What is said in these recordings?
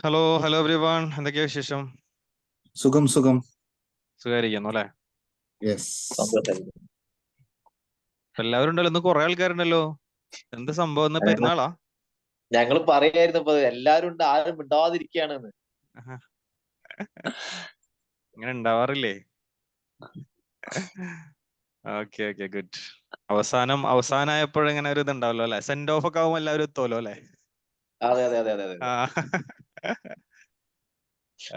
Hello hello every one, എന്തൊക്കെയാ വിശേഷം? സുഖം സുഖം. സുഖമായിരിക്കുന്നു അല്ലെ? യെസ്. സന്തോഷായിരിക്കും. എല്ലാവരും ഉണ്ടല്ലോ, ഇന്ന് കുറെ ആൾക്കാരുണ്ടല്ലോ. എന്ത് സംഭവം, ഇന്ന് പെരുന്നാളാ? ഞങ്ങൾ പറയായിരുന്നു ഇപ്പൊ എല്ലാരും ഉണ്ട്, ആരും മിണ്ടാതിരിക്കുകയാണെന്ന്. ആഹാ. ഇങ്ങനെ ഉണ്ടാവാറില്ലേ? Okay okay, good. അവസാനമായപ്പോഴിങ്ങനെ ഒരു ഇതുണ്ടാവല്ലോ അല്ലെ, സെൻഡ് ഓഫ് ഒക്കെ ആവുമ്പോൾ എല്ലാവരും എത്തുമല്ലോ അല്ലെ? അതെ അതെ അതെ അതെ അതെ. ആ.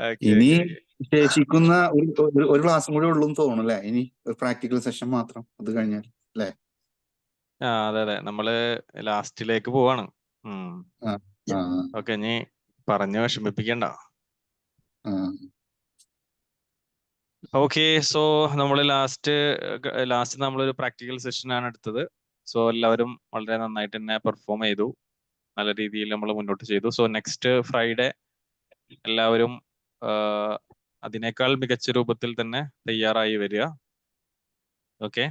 ഓക്കെ ഇനി ഓക്കെ. ശേഷിക്കുന്ന ഒരു ക്ലാസ്സും കൂടി ഉള്ളൂ എന്ന് തോന്നുന്നു അല്ലെ? ഇനി ഒരു പ്രാക്ടിക്കൽ സെഷൻ മാത്രം, അത് കഴിഞ്ഞാൽ അല്ലെ? ആ അതെ അതെ, നമ്മള് ലാസ്റ്റിലേക്ക് പോവാണ്. ആ ആ ഓക്കെ, ഇനി പറഞ്ഞു വിഷമിപ്പിക്കണ്ട. ആ. ഓക്കെ, സോ നമ്മൾ ലാസ്റ്റ് നമ്മളൊരു പ്രാക്ടിക്കൽ സെഷനാണ് എടുത്തത്. സോ എല്ലാവരും വളരെ നന്നായിട്ട് തന്നെ പെർഫോം ചെയ്തു, നല്ല രീതിയിൽ നമ്മൾ മുന്നോട്ട് ചെയ്തു. സോ നെക്സ്റ്റ് ഫ്രൈഡേ എല്ലാവരും അതിനേക്കാൾ മികച്ച രൂപത്തിൽ തന്നെ തയ്യാറായി വരിക. ഓക്കെ,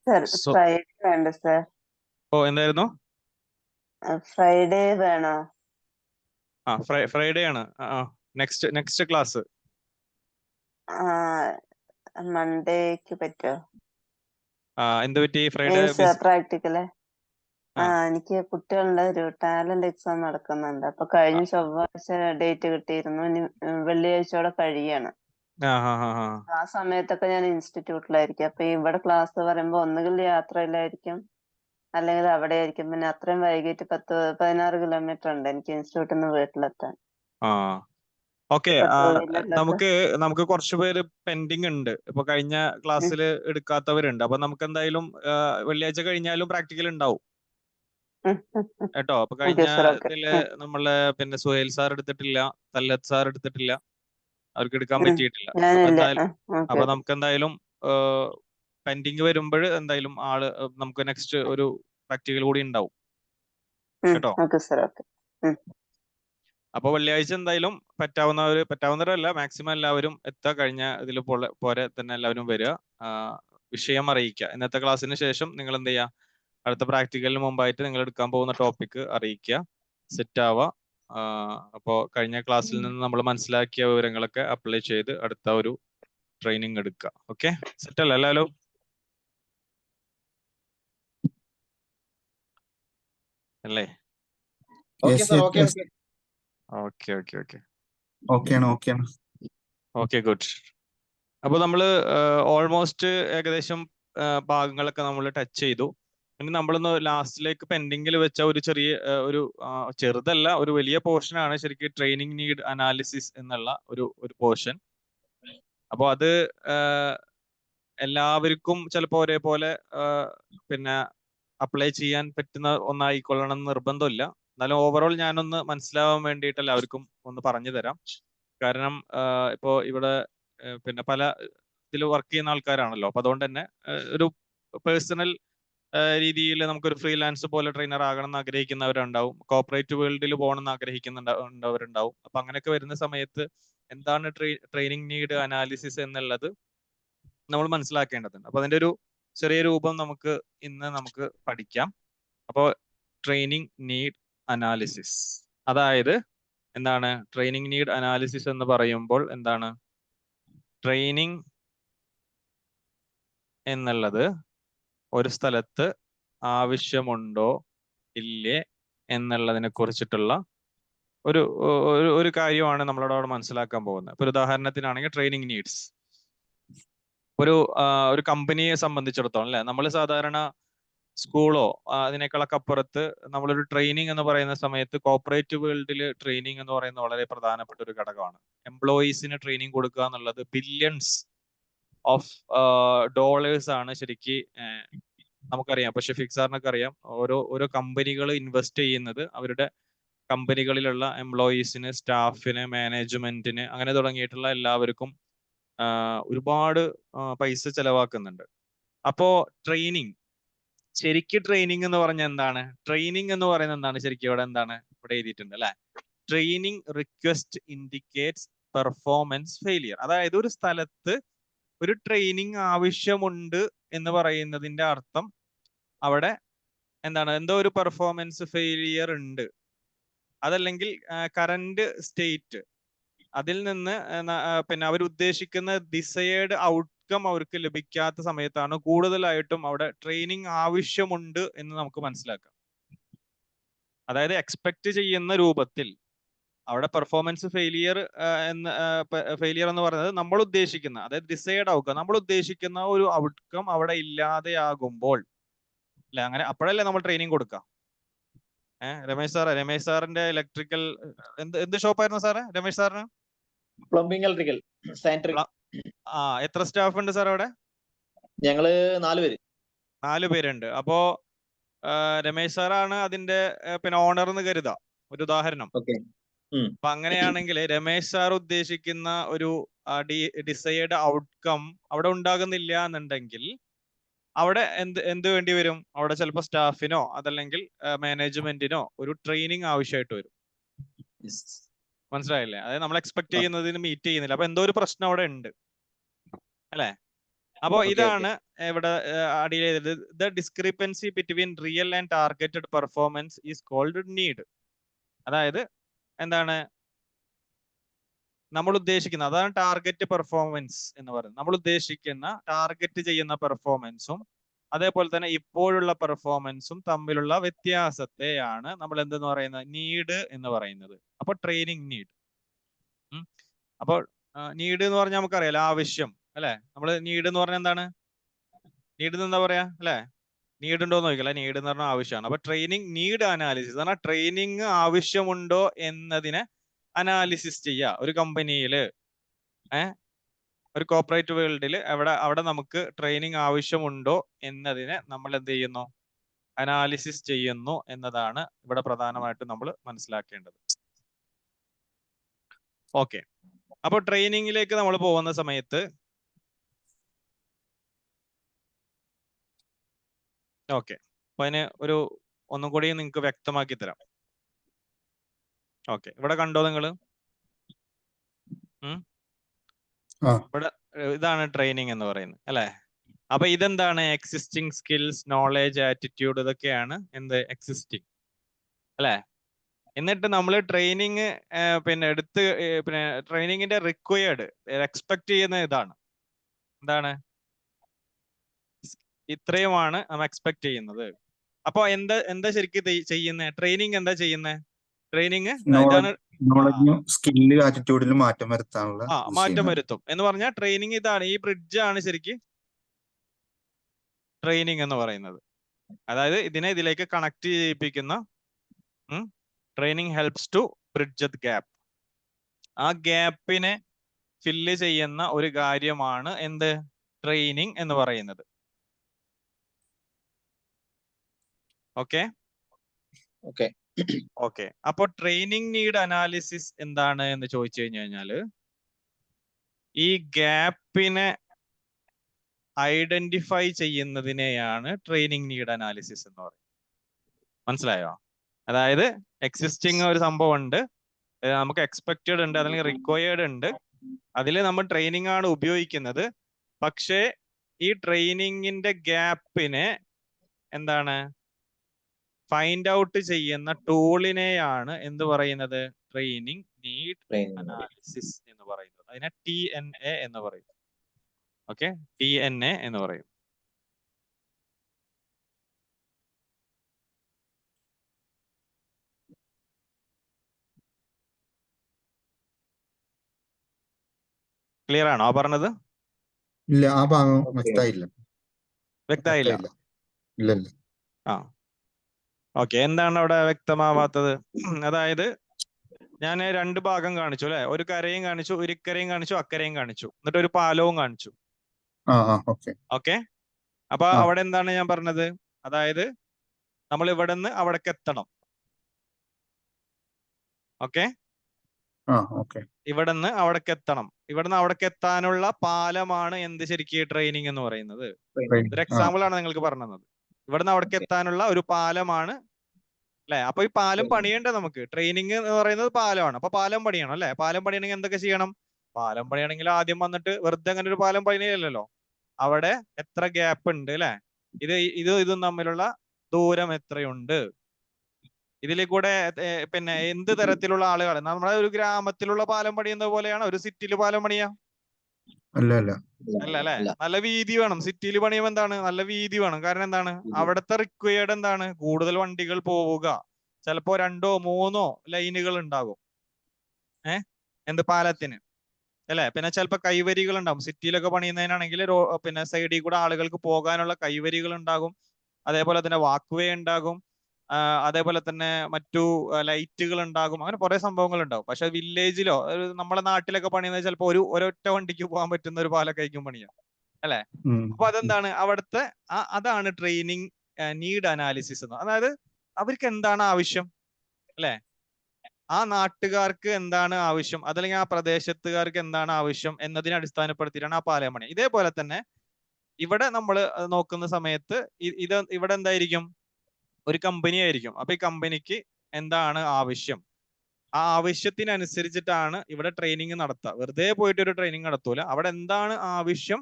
സർ സോ ഫ്രൈഡേ വേണ്ട സർ. എന്തായിരുന്നു? ഫ്രൈഡേ വേണോ? ഫ്രൈഡേ ആണ്. നെക്സ്റ്റ് ക്ലാസ് മൺഡേക്ക് പറ്റോ? എന്ത് പറ്റി ഫ്രൈഡേ? സർ പ്രാക്ടിക്കല് ആ. എനിക്ക് കുട്ടികളുടെ ഒരു ടാലന്റ് എക്സാം നടക്കുന്നുണ്ട്. അപ്പൊ കഴിഞ്ഞ ചൊവ്വാഴ്ച ഡേറ്റ് കിട്ടിയിരുന്നു. ഇനി വെള്ളിയാഴ്ചയോടെ കഴിയാണ്. ആ സമയത്തൊക്കെ ഞാൻ ഇൻസ്റ്റിറ്റ്യൂട്ടിലായിരിക്കും. അപ്പൊ ഇവിടെ ക്ലാസ് പറയുമ്പോ ഒന്നുകിൽ യാത്രയിലായിരിക്കും, അല്ലെങ്കിൽ അവിടെ ആയിരിക്കും. പിന്നെ അത്രയും വൈകിട്ട് 16 കിലോമീറ്റർ ഉണ്ട് എനിക്ക് ഇൻസ്റ്റിറ്റ്യൂട്ടിൽ നിന്ന് വീട്ടിലെത്താൻ. ഓക്കെ, ഇപ്പൊ ടൂ വീലറിലൊക്കെ നമുക്ക് കുറച്ച് പേര് പെൻഡിങ് ഉണ്ട്. ഇപ്പൊ കഴിഞ്ഞ ക്ലാസ്സിൽ എടുക്കാത്തവരുണ്ട്. അപ്പൊ നമുക്ക് എന്തായാലും വെള്ളിയാഴ്ച കഴിഞ്ഞാലും പ്രാക്ടിക്കൽ ഉണ്ടാവും കേട്ടോ. അപ്പൊ കഴിഞ്ഞ ഓക്കെ സർ. ഓക്കെ. ഇതില് നമ്മളെ പിന്നെ സുഹേൽ സാർ എടുത്തിട്ടില്ല, തല്ലത് സാർ എടുത്തിട്ടില്ല, അവർക്ക് എടുക്കാൻ പറ്റിയിട്ടില്ല. അപ്പൊ ഞാനില്ല. എന്തായാലും ഓക്കെ. നമുക്ക് എന്തായാലും പെൻഡിങ് വരുമ്പോൾ എന്തായാലും നമുക്ക് നെക്സ്റ്റ് ഒരു പ്രാക്ടിക്കൽ കൂടി ഉണ്ടാവും കേട്ടോ. Okay sir. ഓക്കെ. അപ്പൊ വെള്ളിയാഴ്ച എന്തായാലും പറ്റാവുന്നവരല്ല, മാക്സിമം എല്ലാവരും എത്തുക. കഴിഞ്ഞ ഇതിൽ പോലെ തന്നെ എല്ലാവരും വരിക, വിഷയം അറിയിക്കുക. ഇന്നത്തെ ക്ലാസ്സിന് ശേഷം നിങ്ങൾ എന്ത് ചെയ്യുക, അടുത്ത പ്രാക്ടിക്കലിന് മുമ്പായിട്ട് നിങ്ങൾ എടുക്കാൻ പോകുന്ന ടോപ്പിക് അറിയിക്കുക, സെറ്റ് ആവുക. അപ്പോൾ കഴിഞ്ഞ ക്ലാസ്സിൽ നിന്ന് നമ്മൾ മനസ്സിലാക്കിയ വിവരങ്ങളൊക്കെ അപ്ലൈ ചെയ്ത് അടുത്ത ഒരു ട്രെയിനിങ് എടുക്കുക. ഓക്കെ, സെറ്റ് അല്ലേ എല്ലാവരും? അല്ലേ? Okay sir. Okay okay. Okay okay okay ഓക്കെയാണ് ഓക്കെയാണ്. Okay, good. അപ്പോൾ നമ്മൾ ഓൾമോസ്റ്റ് ഏകദേശം ഭാഗങ്ങളൊക്കെ നമ്മൾ ടച്ച് ചെയ്തു. ഇനി നമ്മളൊന്ന് ലാസ്റ്റിലേക്ക് പെൻഡിങ്ങിൽ വെച്ച ഒരു ചെറുതല്ല, ഒരു വലിയ പോർഷനാണ് ശരിക്കും ട്രെയിനിങ് നീഡ് അനാലിസിസ് എന്നുള്ള ഒരു പോർഷൻ. അപ്പോൾ അത് എല്ലാവർക്കും ചിലപ്പോൾ ഒരേപോലെ പിന്നെ അപ്ലൈ ചെയ്യാൻ പറ്റുന്ന ഒന്നായിക്കൊള്ളണം എന്ന് നിർബന്ധമില്ല. എന്നാലും ഓവറോൾ ഞാനൊന്ന് മനസ്സിലാവാൻ വേണ്ടിയിട്ട് എല്ലാവർക്കും ഒന്ന് പറഞ്ഞു തരാം. കാരണം ഇപ്പോൾ ഇവിടെ പിന്നെ പല ഇതിൽ വർക്ക് ചെയ്യുന്ന ആൾക്കാരാണല്ലോ. അപ്പൊ അതുകൊണ്ട് തന്നെ ഒരു പേഴ്സണൽ രീതിയിൽ നമുക്കൊരു ഫ്രീലാൻസ് പോലെ ട്രെയിനർ ആകണം എന്ന് ആഗ്രഹിക്കുന്നവരുണ്ടാവും, കോർപ്പറേറ്റ് വേൾഡിൽ പോകണം എന്ന് ആഗ്രഹിക്കുന്നവരുണ്ടാവും. അപ്പൊ അങ്ങനെയൊക്കെ വരുന്ന സമയത്ത് എന്താണ് ട്രെയിനിങ് നീഡ് അനാലിസിസ് എന്നുള്ളത് നമ്മൾ മനസ്സിലാക്കേണ്ടതുണ്ട്. അപ്പൊ അതിന്റെ ഒരു ചെറിയ രൂപം നമുക്ക് പഠിക്കാം. അപ്പോൾ ട്രെയിനിങ് നീഡ് അനാലിസിസ്, അതായത് എന്താണ് ട്രെയിനിങ് നീഡ് അനാലിസിസ് എന്ന് പറയുമ്പോൾ എന്താണ്? ട്രെയിനിങ് എന്നുള്ളത് ഒരു സ്ഥലത്ത് ആവശ്യമുണ്ടോ ഇല്ലേ എന്നുള്ളതിനെ കുറിച്ചിട്ടുള്ള ഒരു കാര്യമാണ് നമ്മളോട് മനസ്സിലാക്കാൻ പോകുന്നത്. ഇപ്പൊ ഒരു ഉദാഹരണത്തിനാണെങ്കിൽ ട്രെയിനിങ് നീഡ്സ് ഒരു കമ്പനിയെ സംബന്ധിച്ചിടത്തോളം അല്ലെ, നമ്മൾ സാധാരണ സ്കൂളോ അതിനേക്കാളൊക്കെ അപ്പുറത്ത് നമ്മളൊരു ട്രെയിനിങ് എന്ന് പറയുന്ന സമയത്ത് കോർപ്പറേറ്റ് വേൾഡിൽ ട്രെയിനിങ് എന്ന് പറയുന്നത് വളരെ പ്രധാനപ്പെട്ട ഒരു ഘടകമാണ്. എംപ്ലോയീസിന് ട്രെയിനിങ് കൊടുക്കുക എന്നുള്ളത് ബില്യൺസ് ഓഫ് ഡോളേഴ്സ് ആണ് ശരിക്ക്. നമുക്കറിയാം, ഇപ്പൊ ഷെഫീഖ് സാറിനൊക്കെ അറിയാം, ഓരോ കമ്പനികൾ ഇൻവെസ്റ്റ് ചെയ്യുന്നത് അവരുടെ കമ്പനികളിലുള്ള എംപ്ലോയീസിന്, സ്റ്റാഫിന്, മാനേജ്മെന്റിന്, അങ്ങനെ തുടങ്ങിയിട്ടുള്ള എല്ലാവർക്കും ഒരുപാട് പൈസ ചെലവാക്കുന്നുണ്ട്. അപ്പോ ട്രെയിനിങ് എന്ന് പറഞ്ഞാൽ എന്താണ്? ട്രെയിനിങ് എന്ന് പറയുന്നത് എന്താണ് ശരിക്കും? ഇവിടെ എഴുതിയിട്ടുണ്ട് അല്ലെ, training request indicates performance failure. അതായത് ഒരു സ്ഥലത്ത് ഒരു ട്രെയിനിങ് ആവശ്യമുണ്ട് എന്ന് പറയുന്നതിന്റെ അർത്ഥം അവിടെ എന്താണ്? എന്തോ ഒരു പെർഫോമൻസ് ഫെയിലിയർ ഉണ്ട്. അതല്ലെങ്കിൽ കറന്റ് സ്റ്റേറ്റ്, അതിൽ നിന്ന് പിന്നെ അവർ ഉദ്ദേശിക്കുന്ന ഡിസയേർഡ് ഔട്ട്കം അവർക്ക് ലഭിക്കാത്ത സമയത്താണ് കൂടുതലായിട്ടും അവിടെ ട്രെയിനിങ് ആവശ്യമുണ്ട് എന്ന് നമുക്ക് മനസ്സിലാക്കാം. അതായത് എക്സ്പെക്ട് ചെയ്യുന്ന രൂപത്തിൽ അവിടെ പെർഫോമൻസ് ഫെയിലിയർ എന്ന് പറയുന്നത് നമ്മൾ ഉദ്ദേശിക്കുന്ന, അതായത് ഡിസൈഡ് ഔട്ട്കം, നമ്മൾ ഉദ്ദേശിക്കുന്ന ഒരു ഔട്ട്കം അവിടെ ഇല്ലാതെയാകുമ്പോൾ അല്ലെ, അങ്ങനെ അപ്പോഴല്ലേ നമ്മൾ ട്രെയിനിങ് കൊടുക്കാം. രമേശ് സാറിന്റെ ഇലക്ട്രിക്കൽ എന്ത് ഷോപ്പായിരുന്നു സാറേ രമേശ് സാറിന്? Plumbing, electrical, sanitary. എത്ര സ്റ്റാഫ് ഉണ്ട് സാർ അവിടെ? ഞങ്ങള് 4 പേര്. 4 പേരുണ്ട്. അപ്പോ രമേശ് സാറാണ് അതിന്റെ പിന്നെ ഓണർ എന്ന് കരുതാം, ഒരു ഉദാഹരണം. അപ്പൊ അങ്ങനെയാണെങ്കിൽ രമേശ് സാർ ഉദ്ദേശിക്കുന്ന ഒരു ഡിസൈഡ് ഔട്ട്കം അവിടെ ഉണ്ടാകുന്നില്ല എന്നുണ്ടെങ്കിൽ അവിടെ എന്ത് വേണ്ടി വരും? അവിടെ ചിലപ്പോൾ സ്റ്റാഫിനോ അതല്ലെങ്കിൽ മാനേജ്മെന്റിനോ ഒരു ട്രെയിനിങ് ആവശ്യമായിട്ട് വരും. മനസ്സിലായില്ലേ? അതായത് നമ്മൾ എക്സ്പെക്ട് ചെയ്യുന്നതിന് മീറ്റ് ചെയ്യുന്നില്ല, അപ്പൊ എന്തോ ഒരു പ്രശ്നം അവിടെ ഉണ്ട് അല്ലെ? അപ്പോ ഇതാണ് ഇവിടെ അടിയിൽ ചെയ്തത്. The discrepancy between real and targeted performance is called need. അതായത് എന്താണ് നമ്മൾ ഉദ്ദേശിക്കുന്ന, അതാണ് ടാർഗറ്റ് പെർഫോമൻസ് എന്ന് പറയുന്നത്. നമ്മൾ ഉദ്ദേശിക്കുന്ന ടാർഗറ്റ് ചെയ്യുന്ന പെർഫോമൻസും അതേപോലെ തന്നെ ഇപ്പോഴുള്ള പെർഫോമൻസും തമ്മിലുള്ള വ്യത്യാസത്തെയാണ് നമ്മൾ എന്തെന്ന് പറയുന്നത്? നീഡ് എന്ന് പറയുന്നത്. അപ്പോൾ ട്രെയിനിങ് നീഡ്. അപ്പോൾ നീഡ് എന്ന് പറഞ്ഞാൽ നമുക്കറിയാലോ, ആവശ്യം അല്ലെ? നമ്മൾ നീഡ് എന്ന് പറഞ്ഞാൽ എന്താണ്? നീഡ് എന്താ പറയാ അല്ലെ? നീഡ് ഉണ്ടോ എന്ന് നോക്കില്ല, നീഡ് എന്ന് പറഞ്ഞാൽ ആവശ്യമാണ്. അപ്പൊ ട്രെയിനിങ് നീഡ് അനാലിസിസ് പറഞ്ഞാൽ ട്രെയിനിങ് ആവശ്യമുണ്ടോ എന്നതിനെ അനാലിസിസ് ചെയ്യുക. ഒരു കമ്പനിയിൽ ഒരു കോർപ്പറേറ്റ് വേൾഡിൽ അവിടെ നമുക്ക് ട്രെയിനിങ് ആവശ്യമുണ്ടോ എന്നതിനെ നമ്മൾ എന്ത് ചെയ്യുന്നു? അനാലിസിസ് ചെയ്യുന്നു എന്നതാണ് ഇവിടെ പ്രധാനമായിട്ടും നമ്മൾ മനസ്സിലാക്കേണ്ടത്. ഓക്കെ, അപ്പോൾ ട്രെയിനിങ്ങിലേക്ക് നമ്മൾ പോകുന്ന സമയത്ത് ഓക്കെ, അപ്പൊ അതിന് ഒന്നും കൂടി നിങ്ങൾക്ക് വ്യക്തമാക്കി തരാം. ഓക്കെ, ഇവിടെ കണ്ടോ നിങ്ങൾ? ഇവിടെ ഇതാണ് ട്രെയിനിങ് എന്ന് പറയുന്നത് അല്ലെ? അപ്പൊ ഇതെന്താണ്? എക്സിസ്റ്റിംഗ് സ്കിൽസ്, നോളേജ്, ആറ്റിറ്റ്യൂഡ്, ഇതൊക്കെയാണ് എന്ത്? എക്സിസ്റ്റിംഗ് അല്ലെ? എന്നിട്ട് നമ്മൾ ട്രെയിനിങ് പിന്നെ ട്രെയിനിങ്ങിന്റെ റിക്വയർഡ്, എക്സ്പെക്ട് ചെയ്യുന്ന ഇതാണ്. എന്താണ്? ഇത്രയുമാണ് നമ്മൾ എക്സ്പെക്ട് ചെയ്യുന്നത്. അപ്പൊ എന്താ ശരിക്കും ചെയ്യുന്നത്? ട്രെയിനിങ് എന്താ ചെയ്യുന്നത്? ട്രെയിനിങ് ഇതാണ്, സ്കില്ല്, ആറ്റിറ്റ്യൂഡിൽ മാറ്റം വരുത്താനുള്ള മാറ്റം വരുത്തും എന്ന് പറഞ്ഞാൽ ട്രെയിനിങ് ഇതാണ്. ഈ ബ്രിഡ്ജ് ആണ് ശരിക്കും ട്രെയിനിങ് എന്ന് പറയുന്നത്. അതായത് ഇതിലേക്ക് കണക്ട് ചെയ്യിപ്പിക്കുന്ന training helps to bridge the gap. ആ ഗ്യാപ്പിനെ ഫില്ല് ചെയ്യുന്ന ഒരു കാര്യമാണ് എന്ത്? ട്രെയിനിങ് എന്ന് പറയുന്നത്. ഓക്കെ ഓക്കെ ഓക്കെ അപ്പൊ ട്രെയിനിങ് നീഡ് അനാലിസിസ് എന്താണ് എന്ന് ചോദിച്ചു കഴിഞ്ഞാല്, ഈ ഗ്യാപ്പിനെ ഐഡന്റിഫൈ ചെയ്യുന്നതിനെയാണ് ട്രെയിനിങ് നീഡ് അനാലിസിസ് എന്ന് പറയുന്നത്. മനസ്സിലായോ? അതായത് എക്സിസ്റ്റിംഗ് ഒരു സംഭവം ഉണ്ട്, നമുക്ക് എക്സ്പെക്റ്റഡ് ഉണ്ട്, അല്ലെങ്കിൽ റിക്വയർഡ് ഉണ്ട്. അതിൽ നമ്മൾ ട്രെയിനിങ് ആണ് ഉപയോഗിക്കുന്നത്. പക്ഷേ ഈ ട്രെയിനിങ്ങിന്റെ ഗ്യാപ്പിനെ എന്താണ് ഫൈൻഡ് ഔട്ട് ചെയ്യുന്ന ടൂളിനെയാണ് എന്ത് പറയുന്നത്? ട്രെയിനിങ് നീഡ് അനാലിസിസ് എന്ന് പറയുന്നത്. അതിനെ TNA എന്ന് പറയും. ഓക്കെ, TNA എന്ന് പറയും. ക്ലിയർ ആണോ പറഞ്ഞത്? ഇല്ല, ആ ഭാഗം വ്യക്തമായില്ല. വ്യക്തമായില്ല? ഇല്ല. ആ ഓക്കെ, എന്താണ് അവിടെ വ്യക്തമാവാത്തത്? അതായത് ഞാൻ 2 ഭാഗം കാണിച്ചു അല്ലെ? ഒരു കരയും കാണിച്ചു, ഇക്കരയും കാണിച്ചു, അക്കരയും കാണിച്ചു, എന്നിട്ട് ഒരു പാലവും കാണിച്ചു. ഓക്കെ, അപ്പൊ അവിടെ എന്താണ് ഞാൻ പറഞ്ഞത്? അതായത് നമ്മൾ ഇവിടെ നിന്ന് അവിടേക്ക് എത്തണം. ഓക്കെ, ഇവിടെ നിന്ന് അവിടേക്ക് എത്തണം. ഇവിടെ നിന്ന് അവിടേക്ക് എത്താനുള്ള പാലമാണ് എന്ത് ശരിക്കും ട്രെയിനിങ് എന്ന് പറയുന്നത്. ഒരു എക്സാമ്പിൾ ആണ് നിങ്ങൾക്ക് പറഞ്ഞു തന്നത്. ഇവിടെ നിന്ന് അവിടേക്ക് എത്താനുള്ള ഒരു പാലമാണ് അല്ലെ? അപ്പൊ ഈ പാലം പണിയണ്ടേ നമുക്ക്? ട്രെയിനിങ് എന്ന് പറയുന്നത് പാലമാണ്. അപ്പൊ പാലം പണിയണം അല്ലെ? പാലം പണിയണമെങ്കിൽ എന്തൊക്കെ ചെയ്യണം? പാലം പണിയണമെങ്കിൽ ആദ്യം വന്നിട്ട് വെറുതെ അങ്ങനെ ഒരു പാലം പണിയല്ലോ. അവിടെ എത്ര ഗ്യാപ്പ് ഉണ്ട് അല്ലെ? ഇതും തമ്മിലുള്ള ദൂരം എത്രയുണ്ട്? ഇതിൽ കൂടെ പിന്നെ എന്ത് തരത്തിലുള്ള ആളുകൾ, നമ്മുടെ ഒരു ഗ്രാമത്തിലുള്ള പാലം പണിയുന്ന പോലെയാണ് ഒരു സിറ്റിയിൽ പാലം പണിയാ? അല്ല അല്ല. അല്ല അല്ലെ? അല്ല. നല്ല വീതി വേണം. സിറ്റിയിൽ പണിയുമ്പോൾ എന്താണ്, നല്ല വീതി വേണം. കാരണം എന്താണ്, അവിടുത്തെ റിക്വയർഡ് എന്താണ്, കൂടുതൽ വണ്ടികൾ പോവുക. ചിലപ്പോ 2 or 3 ലൈനുകൾ ഉണ്ടാകും എന്ത് പാലത്തിന് അല്ലെ. പിന്നെ ചിലപ്പോ കൈവരികൾ ഉണ്ടാകും. സിറ്റിയിലൊക്കെ പണിയുന്നതിനാണെങ്കിൽ പിന്നെ സൈഡിൽ കൂടെ ആളുകൾക്ക് പോകാനുള്ള കൈവരികൾ ഉണ്ടാകും. അതേപോലെ തന്നെ വാക്ക് വേ ഉണ്ടാകും. അതേപോലെ തന്നെ മറ്റു ലൈറ്റുകൾ ഉണ്ടാകും. അങ്ങനെ കുറെ സംഭവങ്ങൾ ഉണ്ടാവും. പക്ഷെ വില്ലേജിലോ നമ്മളെ നാട്ടിലൊക്കെ പണിയുന്നത് ചിലപ്പോൾ ഒരൊറ്റ വണ്ടിക്ക് പോകാൻ പറ്റുന്ന ഒരു പാലൊക്കെ ആയിരിക്കും പണിയാം അല്ലെ. അപ്പൊ അതെന്താണ് അവിടുത്തെ അതാണ് ട്രെയിനിങ് നീഡ് അനാലിസിസ് എന്ന്. അതായത് അവർക്ക് എന്താണ് ആവശ്യം അല്ലെ, ആ നാട്ടുകാർക്ക് എന്താണ് ആവശ്യം, അതല്ലെങ്കിൽ ആ പ്രദേശത്തുകാർക്ക് എന്താണ് ആവശ്യം എന്നതിനെ അടിസ്ഥാനപ്പെടുത്തിയിട്ടാണ് ആ പാലം പണി. ഇതേപോലെ തന്നെ ഇവിടെ നമ്മൾ നോക്കുന്ന സമയത്ത് ഇവിടെ എന്തായിരിക്കും, ഒരു കമ്പനി ആയിരിക്കും. അപ്പൊ ഈ കമ്പനിക്ക് എന്താണ് ആവശ്യം, ആ ആവശ്യത്തിനനുസരിച്ചിട്ടാണ് ഇവിടെ ട്രെയിനിങ് നടത്തുക. വെറുതെ പോയിട്ട് ഒരു ട്രെയിനിങ് നടത്തൂല. അവിടെ എന്താണ് ആവശ്യം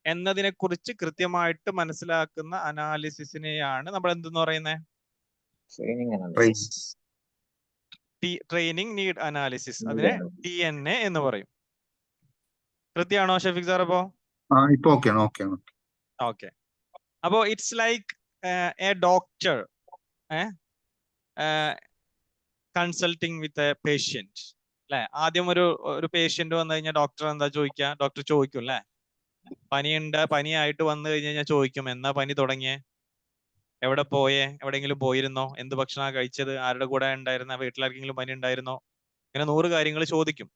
എന്നതിനെ കുറിച്ച് കൃത്യമായിട്ട് മനസ്സിലാക്കുന്ന അനാലിസിസിനെയാണ് നമ്മൾ എന്തെന്ന് പറയുന്നത്, ട്രെയിനിങ് നീഡ് അനാലിസിസ്. അതിനെ TNA എന്ന് പറയും. കൃത്യമാണോ ഷെഫീഖ് സാർ? അപ്പോ ഇപ്പൊ ഓക്കെയാണ്. ഓക്കെ. അപ്പോ it's like A doctor consulting with a patient അല്ലെ. ആദ്യം ഒരു പേഷ്യന്റ് വന്നു കഴിഞ്ഞാൽ ഡോക്ടർ എന്താ ചോദിക്കുക, ഡോക്ടർ ചോദിക്കും അല്ലെ, പനിയായിട്ട് വന്നു കഴിഞ്ഞാൽ ചോദിക്കും, എന്നാ പനി തുടങ്ങിയേ, എവിടെ പോയേ, എവിടെയെങ്കിലും പോയിരുന്നോ, എന്ത് ഭക്ഷണമാണ് കഴിച്ചത്, ആരുടെ കൂടെ ഉണ്ടായിരുന്ന, വീട്ടിലാർക്കെങ്കിലും പനി ഉണ്ടായിരുന്നോ, ഇങ്ങനെ 100 കാര്യങ്ങൾ ചോദിക്കും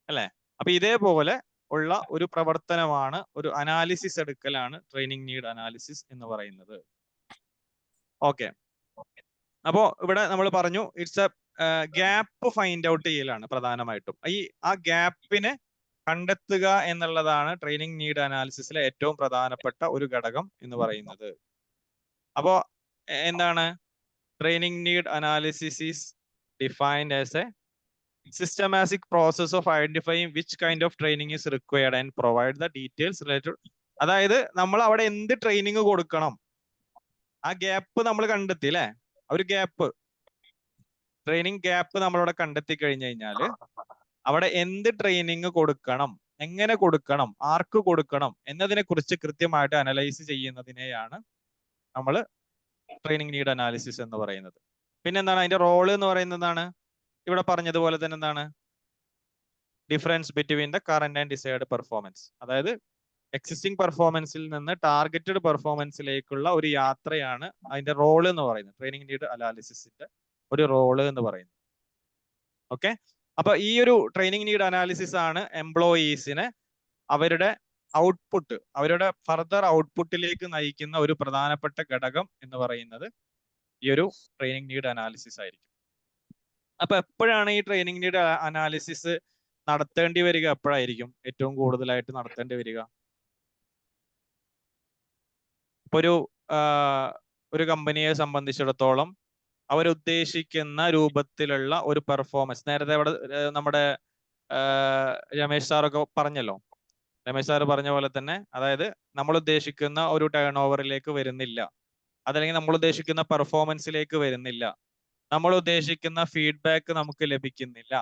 അല്ലെ. അപ്പൊ ഇതേപോലെ ഉള്ള ഒരു പ്രവർത്തനമാണ്, ഒരു അനാലിസിസ് എടുക്കലാണ് ട്രെയിനിങ് നീഡ് അനാലിസിസ് എന്ന് പറയുന്നത്. ഓക്കെ. അപ്പോ ഇവിടെ നമ്മൾ പറഞ്ഞു it's A gap find out ചെയ്യലാണ് പ്രധാനമായിട്ടും. ആ ഗ്യാപ്പിനെ കണ്ടെത്തുക എന്നുള്ളതാണ് ട്രെയിനിങ് നീഡ് അനാലിസിസിലെ ഏറ്റവും പ്രധാനപ്പെട്ട ഒരു ഘടകം എന്ന് പറയുന്നത്. അപ്പോ എന്താണ് training need analysis is defined as A systematic process of identifying which kind of training is required and provide the details related. അതായത് നമ്മൾ അവിടെ എന്ത് ട്രെയിനിങ് കൊടുക്കണം, ആ ഗ്യാപ്പ് നമ്മൾ കണ്ടെത്തി അല്ലെ. ഒരു ഗ്യാപ്പ്, ട്രെയിനിങ് ഗ്യാപ്പ് നമ്മളവിടെ കണ്ടെത്തി കഴിഞ്ഞു കഴിഞ്ഞാൽ അവിടെ എന്ത് ട്രെയിനിങ് കൊടുക്കണം, എങ്ങനെ കൊടുക്കണം, ആർക്ക് കൊടുക്കണം എന്നതിനെ കുറിച്ച് കൃത്യമായിട്ട് അനലൈസ് ചെയ്യുന്നതിനെയാണ് നമ്മൾ ട്രെയിനിങ് നീഡ് അനാലിസിസ് എന്ന് പറയുന്നത്. പിന്നെ എന്താണ് അതിന്റെ റോള് എന്ന് പറയുന്നതാണ് ഇവിടെ പറഞ്ഞതുപോലെ തന്നെ എന്താണ്, difference between the current and desired performance. അതായത് എക്സിസ്റ്റിംഗ് പെർഫോമൻസിൽ നിന്ന് ടാർഗറ്റഡ് പെർഫോമൻസിലേക്കുള്ള ഒരു യാത്രയാണ് അതിന്റെ റോള് എന്ന് പറയുന്നത്, ട്രെയിനിങ് നീഡ് അനാലിസിസിന്റെ ഒരു റോള് എന്ന് പറയുന്നത്. ഓക്കെ. അപ്പൊ ഈ ഒരു ട്രെയിനിങ് നീഡ് അനാലിസിസ് ആണ് എംപ്ലോയീസിനെ അവരുടെ ഔട്ട്പുട്ട്, അവരുടെ ഫർദർ ഔട്ട്പുട്ടിലേക്ക് നയിക്കുന്ന ഒരു പ്രധാനപ്പെട്ട ഘടകം എന്ന് പറയുന്നത് ഈ ഒരു ട്രെയിനിങ് നീഡ് അനാലിസിസ് ആയിരിക്കും. അപ്പൊ എപ്പോഴാണ് ഈ ട്രെയിനിങ് നീഡ് അനാലിസിസ് നടത്തേണ്ടി വരിക, എപ്പോഴായിരിക്കും ഏറ്റവും കൂടുതലായിട്ട് നടത്തേണ്ടി വരിക? ഇപ്പൊ ഒരു കമ്പനിയെ സംബന്ധിച്ചിടത്തോളം അവരുദ്ദേശിക്കുന്ന രൂപത്തിലുള്ള ഒരു പെർഫോമൻസ്, നേരത്തെ അവിടെ നമ്മുടെ രമേശ് സാറൊക്കെ പറഞ്ഞല്ലോ, രമേശ് സാറ് പറഞ്ഞ പോലെ തന്നെ, അതായത് നമ്മൾ ഉദ്ദേശിക്കുന്ന ഒരു ടേൺ ഓവറിലേക്ക് വരുന്നില്ല, അതല്ലെങ്കിൽ നമ്മൾ ഉദ്ദേശിക്കുന്ന പെർഫോമൻസിലേക്ക് വരുന്നില്ല, നമ്മൾ ഉദ്ദേശിക്കുന്ന ഫീഡ്ബാക്ക് നമുക്ക് ലഭിക്കുന്നില്ല,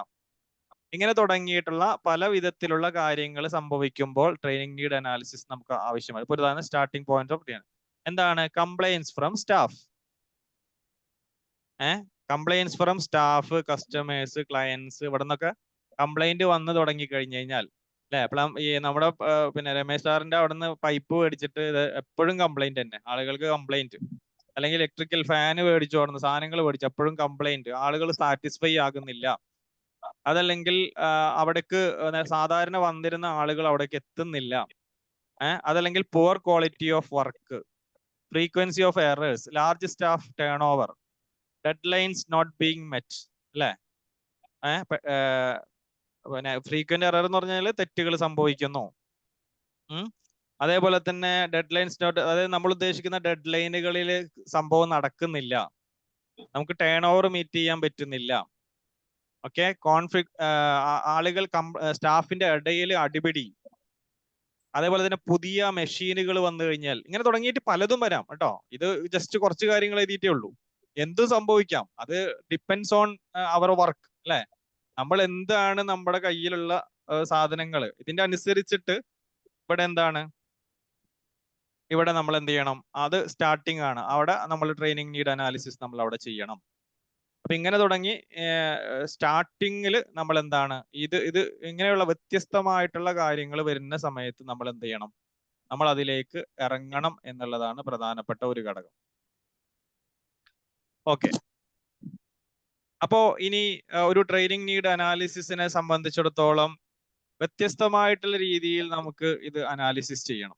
ഇങ്ങനെ തുടങ്ങിയിട്ടുള്ള പല വിധത്തിലുള്ള കാര്യങ്ങൾ സംഭവിക്കുമ്പോൾ ട്രെയിനിങ് നീഡ് അനാലിസിസ് നമുക്ക് ആവശ്യമാണ്. ഇപ്പോൾ ഇതാണ് സ്റ്റാർട്ടിംഗ് പോയിന്റ് ഓഫ് എന്താണ് compliance from staff. Compliance from staff, customers, clients, ഇവിടെ നിന്നൊക്കെ കംപ്ലൈന്റ് വന്ന് തുടങ്ങി കഴിഞ്ഞു കഴിഞ്ഞാൽ അല്ലെ. ഈ നമ്മുടെ പിന്നെ രമേശ് സാറിന്റെ അവിടെ നിന്ന് പൈപ്പ് മേടിച്ചിട്ട് ഇത് എപ്പോഴും കംപ്ലൈന്റ് തന്നെ, ആളുകൾക്ക് കംപ്ലൈന്റ്, അല്ലെങ്കിൽ ഇലക്ട്രിക്കൽ ഫാന് മേടിച്ചു കൊടുക്കുന്ന സാധനങ്ങൾ മേടിച്ചു എപ്പോഴും കംപ്ലൈന്റ്, ആളുകൾ സാറ്റിസ്ഫൈ ആകുന്നില്ല, അതല്ലെങ്കിൽ അവിടേക്ക് സാധാരണ വന്നിരുന്ന ആളുകൾ അവിടേക്ക് എത്തുന്നില്ല, അതല്ലെങ്കിൽ poor quality of work, frequency of errors, large staff turnover, deadlines not being met അല്ലെ. പിന്നെ ഫ്രീക്വന്റ് എറർ എന്ന് പറഞ്ഞാൽ തെറ്റുകൾ സംഭവിക്കുന്നു. അതേപോലെ തന്നെ ഡെഡ് ലൈൻസ് നോട്ട്, അതായത് നമ്മൾ ഉദ്ദേശിക്കുന്ന ഡെഡ് ലൈനുകളിൽ സംഭവം നടക്കുന്നില്ല, നമുക്ക് ടേൺ ഓവർ മീറ്റ് ചെയ്യാൻ പറ്റുന്നില്ല. ഓക്കെ. ആളുകൾ സ്റ്റാഫിന്റെ ഇടയിൽ അടിപിടി, അതേപോലെ തന്നെ പുതിയ മെഷീനുകൾ വന്നു കഴിഞ്ഞാൽ, ഇങ്ങനെ തുടങ്ങിയിട്ട് പലതും വരാം കേട്ടോ. ഇത് ജസ്റ്റ് കുറച്ച് കാര്യങ്ങൾ എഴുതിയിട്ടേ ഉള്ളൂ. എന്തും സംഭവിക്കാം. അത് ഡിപ്പെൻസ് ഓൺ അവർ വർക്ക് അല്ലെ. നമ്മൾ എന്താണ് നമ്മുടെ കയ്യിലുള്ള സാധനങ്ങൾ, ഇതിന്റെ അനുസരിച്ചിട്ട് ഇവിടെ എന്താണ്, ഇവിടെ നമ്മൾ എന്ത് ചെയ്യണം, അത് സ്റ്റാർട്ടിങ് ആണ്. അവിടെ നമ്മൾ ട്രെയിനിങ് നീഡ് അനാലിസിസ് നമ്മൾ അവിടെ ചെയ്യണം. അപ്പൊ ഇങ്ങനെ തുടങ്ങി സ്റ്റാർട്ടിങ്ങിൽ നമ്മൾ എന്താണ് ഇത് ഇങ്ങനെയുള്ള വ്യത്യസ്തമായിട്ടുള്ള കാര്യങ്ങൾ വരുന്ന സമയത്ത് നമ്മൾ എന്ത് ചെയ്യണം, നമ്മൾ അതിലേക്ക് ഇറങ്ങണം എന്നുള്ളതാണ് പ്രധാനപ്പെട്ട ഒരു ഘടകം. ഓക്കെ, അപ്പോ ഇനി ഒരു ട്രെയിനിങ് നീഡ് അനാലിസിസിനെ സംബന്ധിച്ചിടത്തോളം വ്യത്യസ്തമായിട്ടുള്ള രീതിയിൽ നമുക്ക് ഇത് അനാലിസിസ് ചെയ്യണം.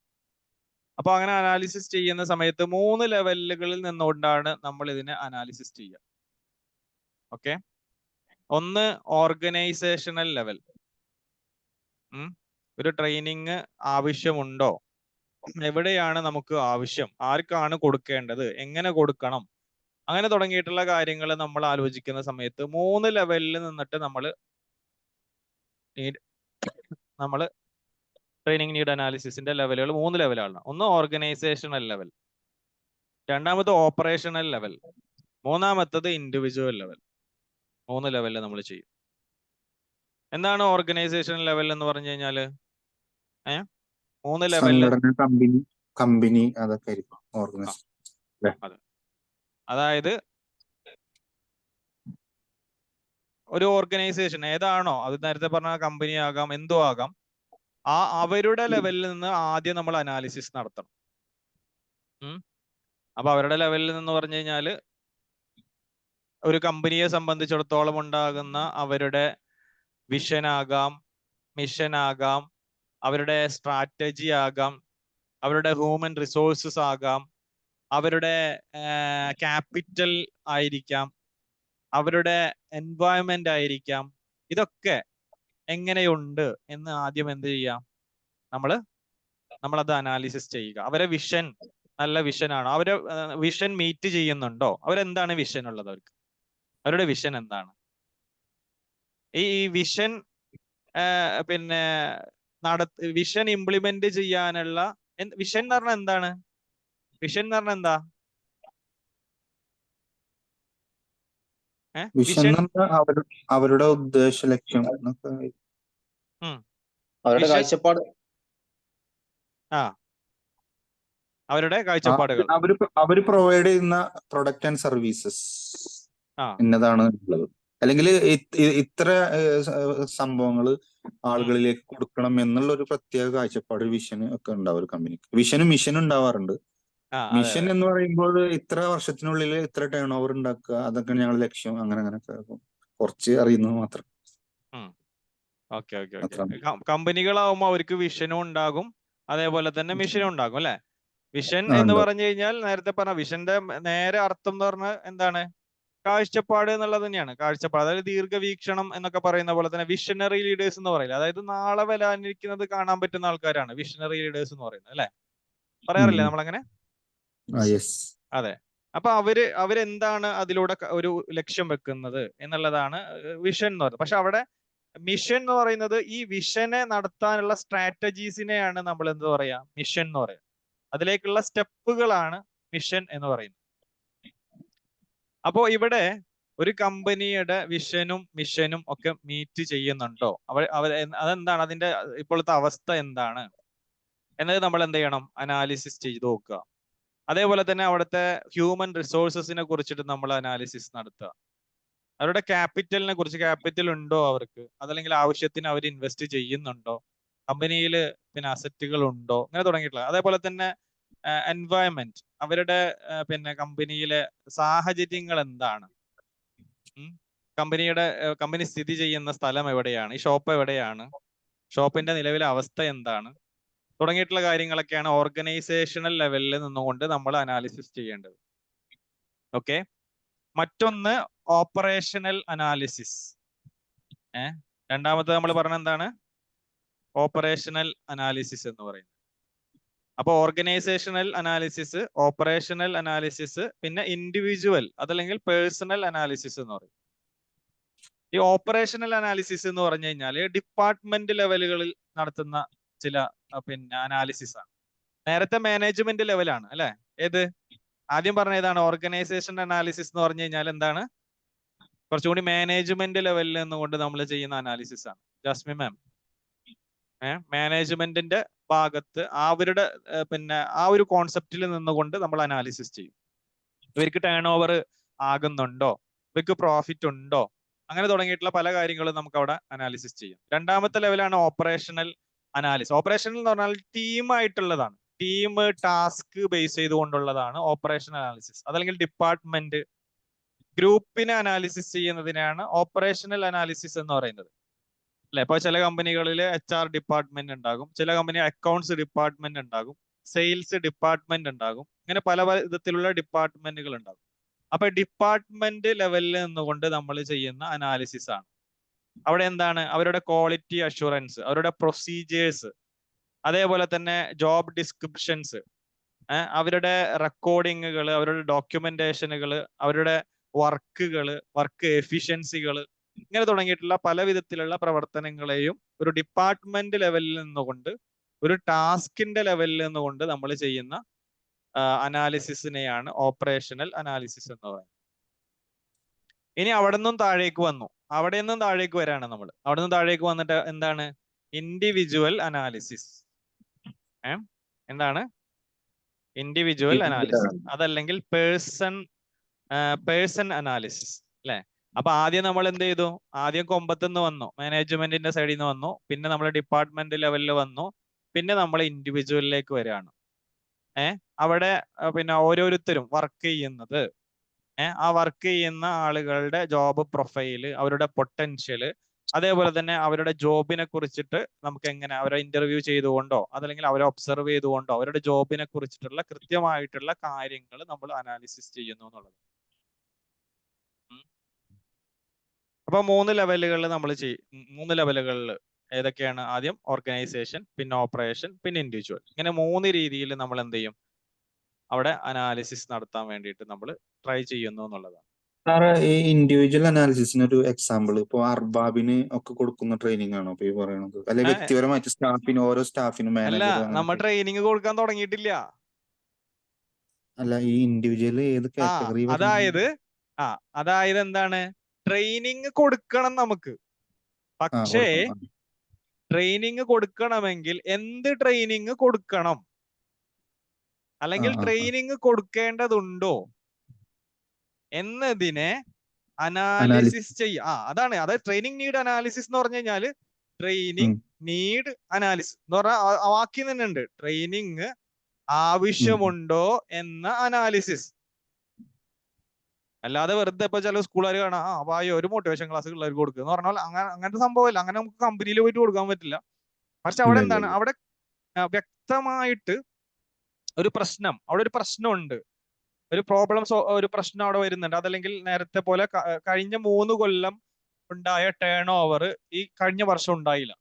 അപ്പൊ അങ്ങനെ അനാലിസിസ് ചെയ്യുന്ന സമയത്ത് 3 ലെവലുകളിൽ നിന്നുകൊണ്ടാണ് നമ്മൾ ഇതിനെ അനാലിസിസ് ചെയ്യുക. ഓക്കെ, ഒന്ന് ഓർഗനൈസേഷണൽ ലെവൽ. ഒരു ട്രെയിനിങ് ആവശ്യമുണ്ടോ, എവിടെയാണ് നമുക്ക് ആവശ്യം, ആർക്കാണ് കൊടുക്കേണ്ടത്, എങ്ങനെ കൊടുക്കണം, അങ്ങനെ തുടങ്ങിയിട്ടുള്ള കാര്യങ്ങൾ നമ്മൾ ആലോചിക്കുന്ന സമയത്ത് 3 ലെവലിൽ നിന്നിട്ട് നമ്മൾ ട്രെയിനിങ് നീഡ് അനാലിസിസിന്റെ ലെവലുകൾ 3 ലെവലാണ്. ഒന്ന് ഓർഗനൈസേഷണൽ ലെവൽ, രണ്ടാമത് ഓപ്പറേഷണൽ ലെവൽ, മൂന്നാമത്തത് ഇൻഡിവിജ്വൽ ലെവൽ. 3 ലെവലിൽ നമ്മൾ ചെയ്യും. എന്താണ് ഓർഗനൈസേഷൻ ലെവൽ എന്ന് പറഞ്ഞു കഴിഞ്ഞാല് 3 ലെവലിൽ കമ്പനി അതൊക്കെ ആയിരിക്കും ഓർഗനൈസേഷൻ. അതെ, അതായത് ഒരു ഓർഗനൈസേഷൻ ഏതാണോ, അത് നേരത്തെ പറഞ്ഞ കമ്പനി ആകാം, എന്തോ ആകാം, അവരുടെ ലെവലിൽ നിന്ന് ആദ്യം നമ്മൾ അനാലിസിസ് നടത്തണം. അപ്പൊ അവരുടെ ലെവലിൽ നിന്ന് പറഞ്ഞു കഴിഞ്ഞാല് ഒരു കമ്പനിയെ സംബന്ധിച്ചിടത്തോളം ഉണ്ടാകുന്ന അവരുടെ വിഷൻ ആകാം, മിഷൻ ആകാം, അവരുടെ സ്ട്രാറ്റജി ആകാം, അവരുടെ ഹ്യൂമൻ റിസോഴ്സസ് ആകാം, അവരുടെ ക്യാപിറ്റൽ ആയിരിക്കാം, അവരുടെ എൻവയോൺമെന്റ് ആയിരിക്കാം. ഇതൊക്കെ എങ്ങനെയുണ്ട് എന്ന് ആദ്യം എന്ത് ചെയ്യാം, നമ്മളത് അനാലിസിസ് ചെയ്യുക. അവരെ വിഷൻ നല്ല വിഷനാണോ, അവരെ വിഷൻ മീറ്റ് ചെയ്യുന്നുണ്ടോ, അവരെന്താണ് വിഷൻ ഉള്ളത്, അവരുടെ വിഷൻ എന്താണ്, ഈ വിഷൻ പിന്നെ വിഷൻ ഇംപ്ലിമെന്റ് ചെയ്യാനുള്ള വിഷൻ എന്ന് പറഞ്ഞാൽ എന്താണ്, വിഷൻ എന്ന് പറഞ്ഞാൽ എന്താ, വിഷൻ അവരുടെ ഉദ്ദേശ ലക്ഷ്യം, അവരുടെ കാഴ്ചപ്പാട്, അവരുടെ കാഴ്ചപ്പാടുകൾ, അവര് പ്രൊവൈഡ് ചെയ്യുന്ന പ്രൊഡക്റ്റ് ആൻഡ് സർവീസസ് എന്നതാണ് ഉള്ളത്. അല്ലെങ്കിൽ ഇത്ര സംഭവങ്ങൾ ആളുകളിലേക്ക് കൊടുക്കണം എന്നുള്ള ഒരു പ്രത്യേക കാഴ്ചപ്പാട്, വിഷന് ഒക്കെ ഉണ്ടാവും ഒരു കമ്പനിക്ക്. വിഷനും മിഷനും ഉണ്ടാവാറുണ്ട്. മിഷൻ എന്ന് പറയുമ്പോൾ ഇത്ര വർഷത്തിനുള്ളിൽ ഇത്ര ടേൺ ഓവർ ഉണ്ടാക്കുക, അതൊക്കെ ഞങ്ങളുടെ ലക്ഷ്യം. അങ്ങനെ കുറച്ച് അറിയുന്നത് മാത്രം. ഓക്കെ. കമ്പനികളാവുമ്പോൾ അവർക്ക് വിഷനും ഉണ്ടാകും, അതേപോലെ തന്നെ മിഷനും ഉണ്ടാകും അല്ലെ. വിഷൻ എന്ന് പറഞ്ഞു കഴിഞ്ഞാൽ നേരത്തെ പറഞ്ഞ വിഷന്റെ നേരെ അർത്ഥം എന്ന് പറഞ്ഞാൽ എന്താണ്, കാഴ്ചപ്പാട് എന്നുള്ളത് തന്നെയാണ്. കാഴ്ചപ്പാട്, അതായത് ദീർഘവീക്ഷണം എന്നൊക്കെ പറയുന്ന പോലെ തന്നെ വിഷനറി ലീഡേഴ്സ് എന്ന് പറയില്ല. അതായത് നാളെ വരാനിരിക്കുന്നത് കാണാൻ പറ്റുന്ന ആൾക്കാരാണ് വിഷനറി ലീഡേഴ്സ് എന്ന് പറയുന്നത് അല്ലെ. പറയാറില്ലേ നമ്മളങ്ങനെ? അതെ. അപ്പൊ അവരെന്താണ് അതിലൂടെ ഒരു ലക്ഷ്യം വെക്കുന്നത് എന്നുള്ളതാണ് വിഷൻ എന്ന് പറയുന്നത്. പക്ഷെ അവിടെ മിഷൻ എന്ന് പറയുന്നത് ഈ വിഷനെ നടത്താനുള്ള സ്ട്രാറ്റജീസിനെയാണ് നമ്മൾ എന്ത് പറയാ, മിഷൻ എന്ന് പറയുന്നത്. അതിലേക്കുള്ള സ്റ്റെപ്പുകളാണ് മിഷൻ എന്ന് പറയുന്നത്. അപ്പോ ഇവിടെ ഒരു കമ്പനിയുടെ വിഷനും മിഷനും ഒക്കെ മീറ്റ് ചെയ്യുന്നുണ്ടോ, അതെന്താണ്, അതിന്റെ ഇപ്പോഴത്തെ അവസ്ഥ എന്താണ് എന്നത് നമ്മൾ എന്ത് ചെയ്യണം, അനാലിസിസ് ചെയ്ത് നോക്കുക. അതേപോലെ തന്നെ അവിടുത്തെ ഹ്യൂമൻ റിസോഴ്സസിനെ കുറിച്ചിട്ട് നമ്മൾ അനാലിസിസ് നടത്തുക. അവരുടെ ക്യാപിറ്റലിനെ കുറിച്ച്, ക്യാപിറ്റൽ ഉണ്ടോ അവർക്ക്, അതല്ലെങ്കിൽ ആവശ്യത്തിന് അവർ ഇൻവെസ്റ്റ് ചെയ്യുന്നുണ്ടോ, കമ്പനിയിൽ പിന്നെ അസറ്റുകൾ ഉണ്ടോ, അങ്ങനെ തുടങ്ങിയിട്ടുള്ള. അതേപോലെ തന്നെ എൻവയോൺമെന്റ്, അവരുടെ പിന്നെ കമ്പനിയിലെ സാഹചര്യങ്ങൾ എന്താണ്, കമ്പനി സ്ഥിതി ചെയ്യുന്ന സ്ഥലം എവിടെയാണ്, ഈ ഷോപ്പ് എവിടെയാണ്, ഷോപ്പിന്റെ നിലവിലെ അവസ്ഥ എന്താണ്, തുടങ്ങിയിട്ടുള്ള കാര്യങ്ങളൊക്കെയാണ് ഓർഗനൈസേഷണൽ ലെവലിൽ നിന്നുകൊണ്ട് നമ്മൾ അനാലിസിസ് ചെയ്യേണ്ടത്. ഓക്കെ. മറ്റൊന്ന് ഓപ്പറേഷണൽ അനാലിസിസ്. രണ്ടാമത്തെ നമ്മൾ പറഞ്ഞ എന്താണ്, ഓപ്പറേഷണൽ അനാലിസിസ് എന്ന് പറയുന്നത്. അപ്പൊ ഓർഗനൈസേഷണൽ അനാലിസിസ്, ഓപ്പറേഷണൽ അനാലിസിസ്, പിന്നെ ഇൻഡിവിജ്വൽ അതല്ലെങ്കിൽ പേഴ്സണൽ അനാലിസിസ് എന്ന് പറയും. ഈ ഓപ്പറേഷണൽ അനാലിസിസ് എന്ന് പറഞ്ഞു കഴിഞ്ഞാൽ ഡിപ്പാർട്ട്മെന്റ് ലെവലുകളിൽ നടത്തുന്ന ചില പിന്നെ അനാലിസിസ് ആണ്. നേരത്തെ മാനേജ്മെന്റ് ലെവലാണ് അല്ലെ, ഏത് ആദ്യം പറഞ്ഞ ഏതാണ്? ഓർഗനൈസേഷൻ അനാലിസിസ് എന്ന് പറഞ്ഞു കഴിഞ്ഞാൽ എന്താണ്? കുറച്ചുകൂടി മാനേജ്മെന്റ് ലെവലിൽ നിന്നുകൊണ്ട് നമ്മൾ ചെയ്യുന്ന അനാലിസിസ് ആണ്. ജാസ്മി മാം, മാനേജ്മെന്റിന്റെ ഭാഗത്ത് അവരുടെ പിന്നെ ആ ഒരു കോൺസെപ്റ്റിൽ നിന്നുകൊണ്ട് നമ്മൾ അനാലിസിസ് ചെയ്യും. ഇവർക്ക് ടേൺ ഓവർ ആകുന്നുണ്ടോ, ഇവർക്ക് പ്രോഫിറ്റ് ഉണ്ടോ, അങ്ങനെ തുടങ്ങിയിട്ടുള്ള പല കാര്യങ്ങളും നമുക്ക് അവിടെ അനാലിസിസ് ചെയ്യും. രണ്ടാമത്തെ ലെവലാണ് ഓപ്പറേഷണൽ അനാലിസിസ്. ഓപ്പറേഷണൽ എന്ന് പറഞ്ഞാൽ ടീമായിട്ടുള്ളതാണ്. ടീം ടാസ്ക് ബേസ് ചെയ്തുകൊണ്ടുള്ളതാണ് ഓപ്പറേഷണൽ അനാലിസിസ്. അതല്ലെങ്കിൽ ഡിപ്പാർട്ട്മെന്റ് ഗ്രൂപ്പിനെ അനാലിസിസ് ചെയ്യുന്നതിനാണ് ഓപ്പറേഷണൽ അനാലിസിസ് എന്ന് പറയുന്നത്. അല്ലെ? ഇപ്പൊ ചില കമ്പനികളിൽ HR ഡിപ്പാർട്ട്മെന്റ് ഉണ്ടാകും, ചില കമ്പനി അക്കൗണ്ട്സ് ഡിപ്പാർട്ട്മെന്റ് ഉണ്ടാകും, സെയിൽസ് ഡിപ്പാർട്ട്മെന്റ് ഉണ്ടാകും, ഇങ്ങനെ പല വിധത്തിലുള്ള ഡിപ്പാർട്ട്മെന്റുകൾ ഉണ്ടാകും. അപ്പൊ ഡിപ്പാർട്ട്മെന്റ് ലെവലിൽ നിന്നുകൊണ്ട് നമ്മൾ ചെയ്യുന്ന അനാലിസിസ് ആണ്. അവിടെ എന്താണ്? അവരുടെ ക്വാളിറ്റി അഷുറൻസ്, അവരുടെ പ്രൊസീജിയേഴ്സ്, അതേപോലെ തന്നെ ജോബ് ഡിസ്ക്രിപ്ഷൻസ്, അവരുടെ റെക്കോർഡിങ്ങുകൾ, അവരുടെ ഡോക്യുമെന്റേഷനുകൾ, അവരുടെ വർക്കുകൾ, വർക്ക് എഫിഷ്യൻസികൾ, ഇങ്ങനെ തുടങ്ങിയിട്ടുള്ള പല വിധത്തിലുള്ള പ്രവർത്തനങ്ങളെയും ഒരു ഡിപ്പാർട്ട്മെന്റ് ലെവലിൽ നിന്നുകൊണ്ട്, ഒരു ടാസ്കിന്റെ ലെവലിൽ നിന്നുകൊണ്ട് നമ്മൾ ചെയ്യുന്ന അനാലിസിസിനെയാണ് ഓപ്പറേഷണൽ അനാലിസിസ് എന്ന് പറയുന്നത്. ഇനി അവിടെ നിന്നും താഴേക്ക് വന്നു. അവിടെ നിന്നും താഴേക്ക് വരാണ് നമ്മൾ. അവിടെ നിന്നും താഴേക്ക് വന്നിട്ട് എന്താണ്? Individual analysis. എന്താണ്? ഇൻഡിവിജ്വൽ അനാലിസിസ്, അതല്ലെങ്കിൽ പേഴ്സൺ അനാലിസിസ്, അല്ലെ? അപ്പൊ ആദ്യം നമ്മൾ എന്ത് ചെയ്തു? ആദ്യം കൊമ്പത്തുനിന്ന് വന്നു, മാനേജ്മെന്റിന്റെ സൈഡിൽ നിന്ന് വന്നു, പിന്നെ നമ്മൾ ഡിപ്പാർട്ട്മെന്റ് ലെവലിൽ വന്നു, പിന്നെ നമ്മൾ ഇൻഡിവിജ്വലിലേക്ക് വരികയാണ്. അവിടെ പിന്നെ ഓരോരുത്തരും വർക്ക് ചെയ്യുന്നത്, ആ വർക്ക് ചെയ്യുന്ന ആളുകളുടെ ജോബ് പ്രൊഫൈല്, അവരുടെ പൊട്ടൻഷ്യല്, അതേപോലെ തന്നെ അവരുടെ ജോബിനെ കുറിച്ചിട്ട് നമുക്ക് എങ്ങനെ അവരെ ഇന്റർവ്യൂ ചെയ്തുകൊണ്ടോ അതല്ലെങ്കിൽ അവരെ ഒബ്സർവ് ചെയ്തുകൊണ്ടോ അവരുടെ ജോബിനെ കുറിച്ചിട്ടുള്ള കൃത്യമായിട്ടുള്ള കാര്യങ്ങൾ നമ്മൾ അനാലിസിസ് ചെയ്യുന്നു എന്നുള്ളത്. അപ്പൊ 3 ലെവലുകളിൽ നമ്മൾ ചെയ്യും. 3 ലെവലുകളിൽ ഏതൊക്കെയാണ്? ആദ്യം ഓർഗനൈസേഷൻ, പിന്നെ ഓപ്പറേഷൻ, പിന്നെ ഇൻഡിവിജ്വൽ. ഇങ്ങനെ 3 രീതിയിൽ നമ്മൾ എന്ത് ചെയ്യും? അവിടെ അനാലിസിസ് നടത്താൻ വേണ്ടിയിട്ട് നമ്മൾ ട്രൈ ചെയ്യുന്നു എന്നുള്ളതാണ്. സാറ്, ഈ ഇൻഡിവിജ്വൽ അനാലിസിസിന് ഒരു എക്സാമ്പിൾ ഇപ്പൊ അർബാബിന് ഒക്കെ കൊടുക്കുന്ന ട്രെയിനിങ് ആണോ ഇപ്പൊ ഈ പറയണത്? അല്ലെ വ്യക്തിപരമായിട്ട് സ്റ്റാഫിന്, ഓരോ സ്റ്റാഫിനും അല്ല, മാനേജർ? നമ്മ ട്രെയിനിങ് കൊടുക്കാൻ തുടങ്ങിയിട്ടില്ല. അല്ല, ഈ ഇൻഡിവിജ്വൽ ഏത് കാറ്റഗറി? അതായത് എന്താണ്? ട്രെയിനിങ് കൊടുക്കണം നമുക്ക്. പക്ഷേ ട്രെയിനിങ് കൊടുക്കണമെങ്കിൽ എന്ത് ട്രെയിനിങ് കൊടുക്കണം, അല്ലെങ്കിൽ ട്രെയിനിങ് കൊടുക്കേണ്ടതുണ്ടോ എന്നതിനെ അനാലിസിസ് അതാണ്. അതായത് ട്രെയിനിങ് നീഡ് അനാലിസിസ് എന്ന് പറഞ്ഞു കഴിഞ്ഞാല് ട്രെയിനിങ് നീഡ് അനാലിസിസ് എന്ന് പറഞ്ഞാൽ വാക്കി തന്നെ ഉണ്ട്. ട്രെയിനിങ് ആവശ്യമുണ്ടോ എന്ന അനാലിസിസ്. അല്ലാതെ വെറുതെ ഇപ്പൊ ചില സ്കൂളുകാർ കാണാം, വായോ ഒരു മോട്ടിവേഷൻ ക്ലാസ് പിള്ളേർക്ക് കൊടുക്കുക എന്ന് പറഞ്ഞാൽ അങ്ങനത്തെ സംഭവമില്ല. അങ്ങനെ നമുക്ക് കമ്പനിയിൽ പോയിട്ട് കൊടുക്കാൻ പറ്റില്ല. പക്ഷെ അവിടെ എന്താണ്? അവിടെ വ്യക്തമായിട്ട് ഒരു പ്രശ്നം, അവിടെ ഒരു പ്രശ്നമുണ്ട്, ഒരു ഒരു പ്രശ്നം അവിടെ വരുന്നുണ്ട്. അതല്ലെങ്കിൽ നേരത്തെ പോലെ കഴിഞ്ഞ 3 കൊല്ലം ഉണ്ടായ ടേൺ ഓവർ ഈ കഴിഞ്ഞ വർഷം ഉണ്ടായില്ല.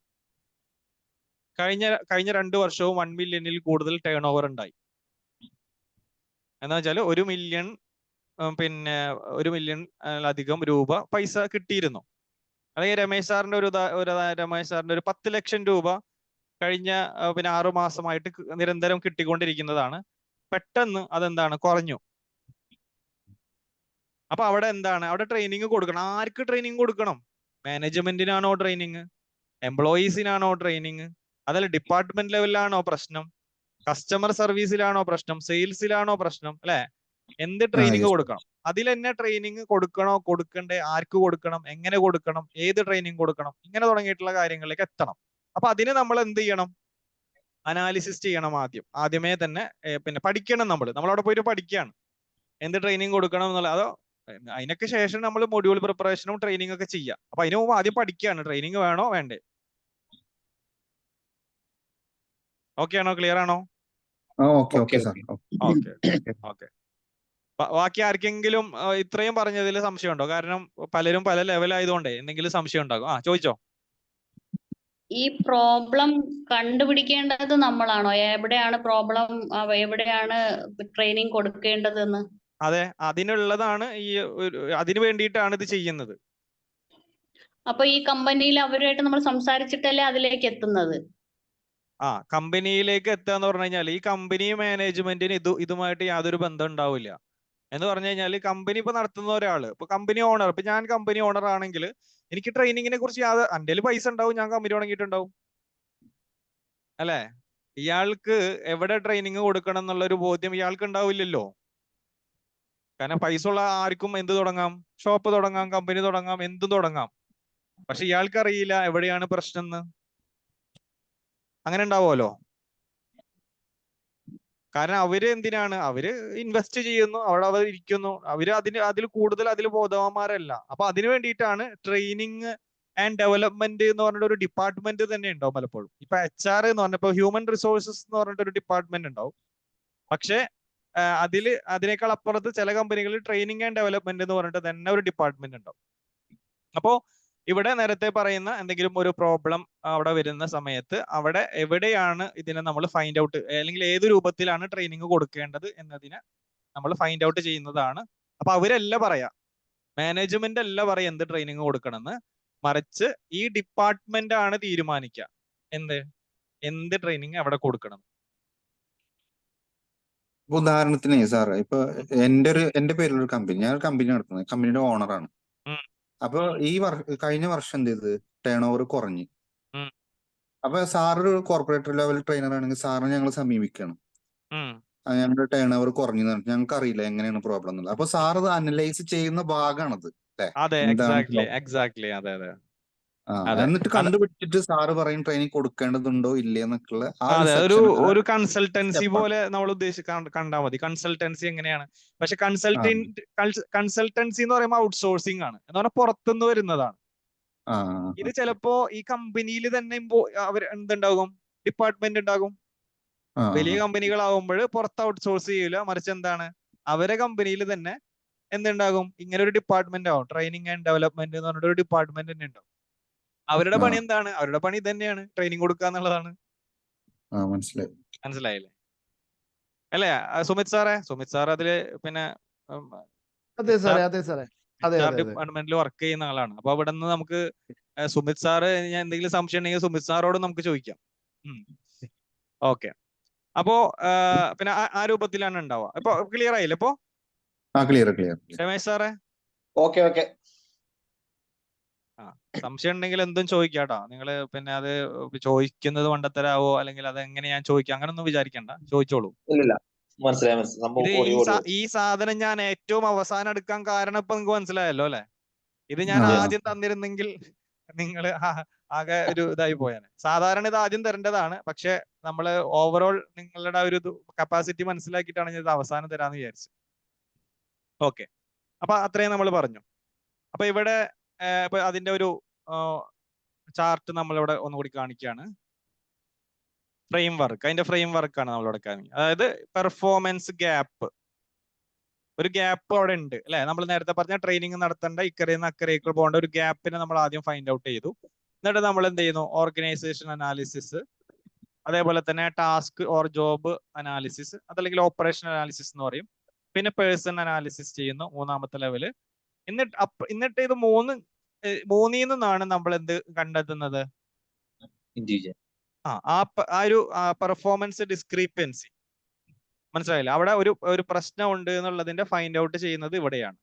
കഴിഞ്ഞ 2 വർഷവും 1 മില്യണിൽ കൂടുതൽ ടേൺ ഓവർ ഉണ്ടായി. എന്താ വെച്ചാൽ 1 മില്യൺ പിന്നെ 1 മില്യൺ രൂപ പൈസ കിട്ടിയിരുന്നു. അല്ലെങ്കിൽ രമേശ് സാറിന്റെ ഒരു 10 ലക്ഷം രൂപ കഴിഞ്ഞ 6 മാസമായിട്ട് നിരന്തരം കിട്ടിക്കൊണ്ടിരിക്കുന്നതാണ്. പെട്ടെന്ന് അതെന്താണ്? കുറഞ്ഞു. അപ്പൊ അവിടെ എന്താണ്? അവിടെ ട്രെയിനിങ് കൊടുക്കണം. ആർക്ക് ട്രെയിനിങ് കൊടുക്കണം? മാനേജ്മെന്റിനാണോ ട്രെയിനിങ്? എംപ്ലോയീസിനാണോ ട്രെയിനിങ്? അതല്ല ഡിപ്പാർട്ട്മെന്റ് ലെവലിലാണോ പ്രശ്നം? കസ്റ്റമർ സർവീസിലാണോ പ്രശ്നം? സെയിൽസിലാണോ പ്രശ്നം? അല്ലെ? എന്ത് ട്രെയിനിങ് കൊടുക്കണം? അതിൽ തന്നെ ട്രെയിനിങ് കൊടുക്കണോ, കൊടുക്കണ്ടേ, ആർക്ക് കൊടുക്കണം, എങ്ങനെ കൊടുക്കണം, ഏത് ട്രെയിനിങ് കൊടുക്കണം, ഇങ്ങനെ തുടങ്ങിയിട്ടുള്ള കാര്യങ്ങളിലേക്ക് എത്തണം. അപ്പൊ അതിന് നമ്മൾ എന്ത് ചെയ്യണം? അനാലിസിസ് ചെയ്യണം. ആദ്യമേ തന്നെ പിന്നെ പഠിക്കണം. നമ്മളവിടെ പോയിട്ട് പഠിക്കുകയാണ് എന്ത് ട്രെയിനിങ് കൊടുക്കണം എന്നുള്ള. അതോ അതിനൊക്കെ ശേഷം നമ്മൾ മൊഡ്യൂൾ പ്രിപ്പറേഷനും ട്രെയിനിങ് ഒക്കെ ചെയ്യാം. അപ്പൊ അതിനു മുമ്പ് ആദ്യം പഠിക്കുകയാണ് ട്രെയിനിങ് വേണോ വേണ്ടേ. ഓക്കെ ആണോ? ക്ലിയർ ആണോ? ഓക്കെ. ബാക്കി ആർക്കെങ്കിലും ഇത്രയും പറഞ്ഞതിൽ സംശയമുണ്ടോ? കാരണം പലരും പല ലെവലായതുകൊണ്ടേ എന്തെങ്കിലും സംശയം ഉണ്ടാകും. ചോദിച്ചോ. ഈ പ്രോബ്ലം കണ്ടുപിടിക്കേണ്ടത് നമ്മളാണോ? എവിടെയാണ് പ്രോബ്ലം, എവിടെയാണ് ട്രെയിനിങ് കൊടുക്കേണ്ടതെന്ന്? അതെ, അതിനുള്ളതാണ് അതിനു വേണ്ടിയിട്ടാണ് ഇത് ചെയ്യുന്നത്. അപ്പൊ ഈ കമ്പനിയിൽ അവരുമായിട്ട് നമ്മൾ സംസാരിച്ചിട്ടല്ലേ അതിലേക്ക് എത്തുന്നത്? കമ്പനിയിലേക്ക് എത്തുക എന്ന് പറഞ്ഞു കഴിഞ്ഞാൽ ഈ കമ്പനി മാനേജ്മെന്റിന് ഇതുമായിട്ട് യാതൊരു ബന്ധം ഉണ്ടാവില്ല. എന്ന് പറഞ്ഞു കഴിഞ്ഞാൽ കമ്പനി ഇപ്പൊ നടത്തുന്ന ഒരാള്, ഇപ്പൊ കമ്പനി ഓണർ, ഇപ്പൊ ഞാൻ കമ്പനി ഓണർ ആണെങ്കിൽ എനിക്ക് ട്രെയിനിങ്ങിനെ കുറിച്ച് എൻ്റെ കയ്യിൽ പൈസ ഉണ്ടാവും, ഞാൻ കമ്പനി തുടങ്ങിയിട്ടുണ്ടാവും അല്ലെ. ഇയാൾക്ക് എവിടെ ട്രെയിനിങ് കൊടുക്കണം എന്നുള്ള ഒരു ബോധ്യം ഇയാൾക്ക് ഉണ്ടാവില്ലല്ലോ. കാരണം പൈസ ഉള്ള ആർക്കും എന്ത് തുടങ്ങാം, ഷോപ്പ് തുടങ്ങാം, കമ്പനി തുടങ്ങാം, എന്തും തുടങ്ങാം. പക്ഷെ ഇയാൾക്ക് അറിയില്ല എവിടെയാണ് പ്രശ്നം എന്ന്. അങ്ങനെ ഉണ്ടാവുമല്ലോ. കാരണം അവര് എന്തിനാണ്, അവര് ഇൻവെസ്റ്റ് ചെയ്യുന്നു, അവിടെ അവർ ഇരിക്കുന്നു, അവര് അതിൽ കൂടുതൽ അതിൽ ബോധവാന്മാരല്ല. അപ്പൊ അതിനു വേണ്ടിയിട്ടാണ് ട്രെയിനിങ് ആൻഡ് ഡെവലപ്മെന്റ് എന്ന് പറഞ്ഞിട്ട് ഒരു ഡിപ്പാർട്ട്മെന്റ് തന്നെ ഉണ്ടാവും പലപ്പോഴും. ഇപ്പൊ HR എന്ന് പറഞ്ഞപ്പോ ഹ്യൂമൻ റിസോഴ്സസ് എന്ന് പറഞ്ഞിട്ട് ഒരു ഡിപ്പാർട്ട്മെന്റ് ഉണ്ടാവും. പക്ഷെ അതിനേക്കാൾ അപ്പുറത്ത് ചില കമ്പനികളിൽ ട്രെയിനിങ് ആൻഡ് ഡെവലപ്മെന്റ് എന്ന് പറഞ്ഞിട്ട് തന്നെ ഒരു ഡിപ്പാർട്ട്മെന്റ് ഉണ്ടാവും. അപ്പോ ഇവിടെ നേരത്തെ പറയുന്ന എന്തെങ്കിലും ഒരു പ്രോബ്ലം അവിടെ വരുന്ന സമയത്ത് അവിടെ എവിടെയാണ് ഇതിനെ നമ്മൾ ഫൈൻഡ് ഔട്ട്, അല്ലെങ്കിൽ ഏത് രൂപത്തിലാണ് ട്രെയിനിങ് കൊടുക്കേണ്ടത് എന്നതിനെ നമ്മൾ ഫൈൻഡ് ഔട്ട് ചെയ്യുന്നതാണ്. അപ്പൊ അവരല്ല പറയാ, മാനേജ്മെന്റ് അല്ല പറയാ എന്ത് ട്രെയിനിങ് കൊടുക്കണമെന്ന്, മറിച്ച് ഈ ഡിപ്പാർട്ട്മെന്റ് ആണ് തീരുമാനിക്കുക എന്ത് ട്രെയിനിങ് അവിടെ കൊടുക്കണം. ഉദാഹരണത്തിന് സാർ, ഇപ്പൊ എന്റെ പേരിലൊരു കമ്പനി, ഞാൻ ഒരു കമ്പനി നടത്തുന്നത്, കമ്പനിയുടെ ഓണറാണ്. അപ്പൊ കഴിഞ്ഞ വർഷം എന്ത് ചെയ്ത് ടേൺ ഓവർ കുറഞ്ഞു. അപ്പൊ സാറൊരു കോർപ്പറേറ്റ് ലെവൽ ട്രെയിനർ ആണെങ്കിൽ സാറിനെ ഞങ്ങൾ സമീപിക്കണം, ഞങ്ങളുടെ ടേൺ ഓവർ കുറഞ്ഞു, ഞങ്ങൾക്ക് അറിയില്ല എങ്ങനെയാണ് പ്രോബ്ലം എന്നുള്ളത്. അപ്പൊ സാർ അത് അനലൈസ് ചെയ്യുന്ന ഭാഗമാണത് എന്നിട്ട് കണ്ടുപിടിച്ചിട്ട് സാറ് പറയും ട്രെയിനിങ് കൊടുക്കേണ്ടതുണ്ടോ ഇല്ലേ എന്നൊക്കെയുള്ള ഒരു കൺസൾട്ടൻസി പോലെ നമ്മൾ കണ്ടാൽ മതി. കൺസൾട്ടൻസി എങ്ങനെയാണ്, പക്ഷെ കൺസൾട്ടൻസി എന്ന് പറയുമ്പോൾ ഔട്ട്സോഴ്സിംഗ് ആണ്, എന്ന് പറഞ്ഞാൽ പുറത്തുനിന്ന് വരുന്നതാണ്. ഇത് ചിലപ്പോ ഈ കമ്പനിയിൽ തന്നെ അവർ എന്തുണ്ടാകും, ഡിപ്പാർട്ട്മെന്റ് ഉണ്ടാകും. വലിയ കമ്പനികളാവുമ്പോൾ പുറത്ത് ഔട്ട്സോഴ്സ് ചെയ്യൂല, മറിച്ച് എന്താണ് അവരെ കമ്പനിയിൽ തന്നെ എന്തുണ്ടാകും, ഇങ്ങനെ ഒരു ഡിപ്പാർട്ട്മെന്റ് ആവും. ട്രെയിനിങ് ആൻഡ് ഡെവലപ്മെന്റ് എന്ന് പറഞ്ഞിട്ട് ഒരു ഡിപ്പാർട്ട്മെന്റ് തന്നെ ഉണ്ടാവും. അവരുടെ പണി എന്താണ്, അവരുടെ പണി തന്നെയാണ് ട്രെയിനിങ് കൊടുക്കുക എന്നുള്ളതാണ്. മനസ്സിലായില്ലേ അല്ലേ സുമിത് സാർ അതില് പിന്നെ ഡിപ്പാർട്ട്മെന്റിൽ വർക്ക് ചെയ്യുന്ന ആളാണ്. അപ്പൊ അവിടെ നിന്ന് നമുക്ക് സുമിത് സാറ് ഞാൻ എന്തെങ്കിലും സംശയം ഉണ്ടെങ്കിൽ സുമിത് സാറോട് നമുക്ക് ചോദിക്കാം. ഓക്കെ, അപ്പോ പിന്നെ ആ രൂപത്തിലാണ് ഉണ്ടാവുക. ഇപ്പൊ ക്ലിയർ ആയില്ലേ? ഇപ്പൊ രമേശ് സാറേ ഓക്കെ സംശയം ഉണ്ടെങ്കിൽ എന്തും ചോദിക്കാട്ടോ. നിങ്ങള് പിന്നെ അത് ചോദിക്കുന്നത് മണ്ടത്തരാവോ അല്ലെങ്കിൽ അത് എങ്ങനെ ഞാൻ ചോദിക്കാം അങ്ങനൊന്നും വിചാരിക്കണ്ട, ചോദിച്ചോളൂ. ഈ സാധനം ഞാൻ ഏറ്റവും അവസാനം എടുക്കാൻ കാരണം ഇപ്പൊ നിങ്ങൾക്ക് മനസ്സിലായല്ലോ അല്ലെ. ഇത് ഞാൻ ആദ്യം തന്നിരുന്നെങ്കിൽ നിങ്ങൾ ആകെ ഒരു ഇതായി പോയാണ്. സാധാരണ ഇത് ആദ്യം തരേണ്ടതാണ്, പക്ഷെ നമ്മള് ഓവറോൾ നിങ്ങളുടെ ഒരു കപ്പാസിറ്റി മനസ്സിലാക്കിയിട്ടാണ് ഞാൻ ഇത് അവസാനം തരാന്ന് വിചാരിച്ചത്. ഓക്കെ, അപ്പൊ അത്രയും നമ്മൾ പറഞ്ഞു. അപ്പൊ ഇവിടെ ഇപ്പൊ അതിന്റെ ഒരു ചാർട്ട് നമ്മളിവിടെ ഒന്നുകൂടി കാണിക്കുകയാണ്. ഫ്രെയിം വർക്ക്, അതിന്റെ ഫ്രെയിം വർക്കാണ് നമ്മളിവിടെ കാണിക്കുക. അതായത് പെർഫോമൻസ് ഗ്യാപ്പ്, ഒരു ഗ്യാപ്പ് അവിടെ ഉണ്ട് അല്ലെ. നമ്മൾ നേരത്തെ പറഞ്ഞ ട്രെയിനിങ് നടത്തേണ്ട ഇക്കരയിൽ നിന്ന് അക്കരയ്ക്ക് പോകേണ്ട ഒരു ഗ്യാപ്പിനെ നമ്മൾ ആദ്യം ഫൈൻഡ് ഔട്ട് ചെയ്തു. എന്നിട്ട് നമ്മൾ എന്ത് ചെയ്യുന്നു, ഓർഗനൈസേഷൻ അനാലിസിസ്, അതേപോലെ തന്നെ ടാസ്ക് ഓർ ജോബ് അനാലിസിസ്, അതല്ലെങ്കിൽ ഓപ്പറേഷൻ അനാലിസിസ് എന്ന് പറയും. പിന്നെ പേഴ്സൺ അനാലിസിസ് ചെയ്യുന്നു, മൂന്നാമത്തെ ലെവല്. എന്നിട്ട് ഇത് മൂന്നിൽ നിന്നാണ് നമ്മൾ എന്ത് കണ്ടെത്തുന്നത്, ആ ഒരു പെർഫോമൻസ് ഡിസ്ക്രിപ്പൻസി. മനസ്സിലായില്ല, അവിടെ ഒരു പ്രശ്നം ഉണ്ട് എന്നുള്ളതിന്റെ ഫൈൻഡ് ഔട്ട് ചെയ്യുന്നത് ഇവിടെയാണ്.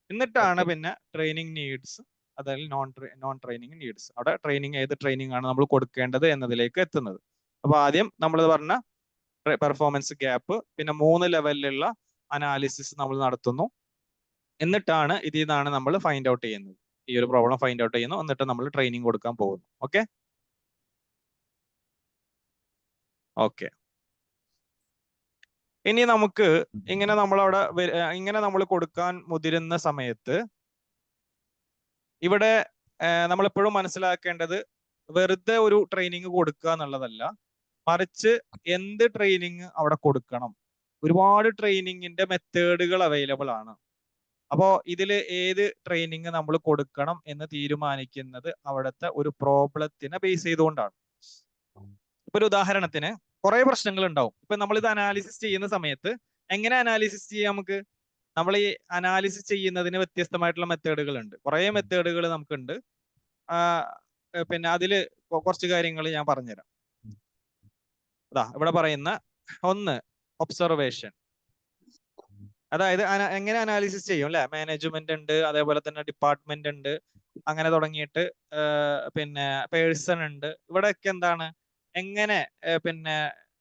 എന്നിട്ടാണ് പിന്നെ ട്രെയിനിങ് നീഡ്സ്, അതായത് നോൺ ട്രെയിനിങ് നീഡ്സ്, അവിടെ ഏത് ട്രെയിനിങ് ആണ് നമ്മൾ കൊടുക്കേണ്ടത് എന്നതിലേക്ക് എത്തുന്നത്. അപ്പൊ ആദ്യം നമ്മൾ പറഞ്ഞ പെർഫോമൻസ് ഗ്യാപ്പ്, പിന്നെ 3 ലെവലിലുള്ള അനാലിസിസ് നമ്മൾ നടത്തുന്നു. എന്നിട്ടാണ് ഇതിൽ നിന്നാണ് നമ്മൾ ഫൈൻഡ് ഔട്ട് ചെയ്യുന്നത്, ഈ ഒരു പ്രോബ്ലം ഫൈൻഡ് ഔട്ട് ചെയ്യുന്നു. എന്നിട്ട് നമ്മൾ ട്രെയിനിങ് കൊടുക്കാൻ പോകുന്നു. ഓക്കെ. ഇനി നമുക്ക് ഇങ്ങനെ നമ്മൾ കൊടുക്കാൻ മുതിരുന്ന സമയത്ത് ഇവിടെ നമ്മൾ എപ്പോഴും മനസ്സിലാക്കേണ്ടത് വെറുതെ ഒരു ട്രെയിനിങ് കൊടുക്കുക എന്നുള്ളതല്ല, മറിച്ച് എന്ത് ട്രെയിനിങ് അവിടെ കൊടുക്കണം. ഒരുപാട് ട്രെയിനിങ്ങിന്റെ മെത്തേഡുകൾ അവൈലബിൾ ആണ്. അപ്പോ ഇതിൽ ഏത് ട്രെയിനിങ് നമ്മൾ കൊടുക്കണം എന്ന് തീരുമാനിക്കുന്നത് അവിടുത്തെ ഒരു പ്രോബ്ലത്തിനെ ബേസ് ചെയ്തുകൊണ്ടാണ്. ഇപ്പൊ ഒരു ഉദാഹരണത്തിന് കുറെ പ്രശ്നങ്ങൾ ഉണ്ടാവും. ഇപ്പൊ നമ്മൾ ഇത് അനാലിസിസ് ചെയ്യുന്ന സമയത്ത് എങ്ങനെ അനാലിസിസ് ചെയ്യാം, നമുക്ക് നമ്മൾ ഈ അനാലിസിസ് ചെയ്യുന്നതിന് വ്യത്യസ്തമായിട്ടുള്ള മെത്തേഡുകൾ ഉണ്ട്, കുറെ മെത്തേഡുകൾ നമുക്കുണ്ട്. പിന്നെ അതില് കുറച്ച് കാര്യങ്ങൾ ഞാൻ പറഞ്ഞുതരാം. ഇവിടെ പറയുന്ന ഒന്ന് ഒബ്സർവേഷൻ, അതായത് എങ്ങനെ അനാലിസിസ് ചെയ്യും അല്ലെ. മാനേജ്മെന്റ് ഉണ്ട്, അതേപോലെ തന്നെ ഡിപ്പാർട്ട്മെന്റ് ഉണ്ട്, അങ്ങനെ തുടങ്ങിയിട്ട് പിന്നെ പേഴ്സൺ ഉണ്ട്. ഇവിടെയൊക്കെ എന്താണ്, എങ്ങനെ പിന്നെ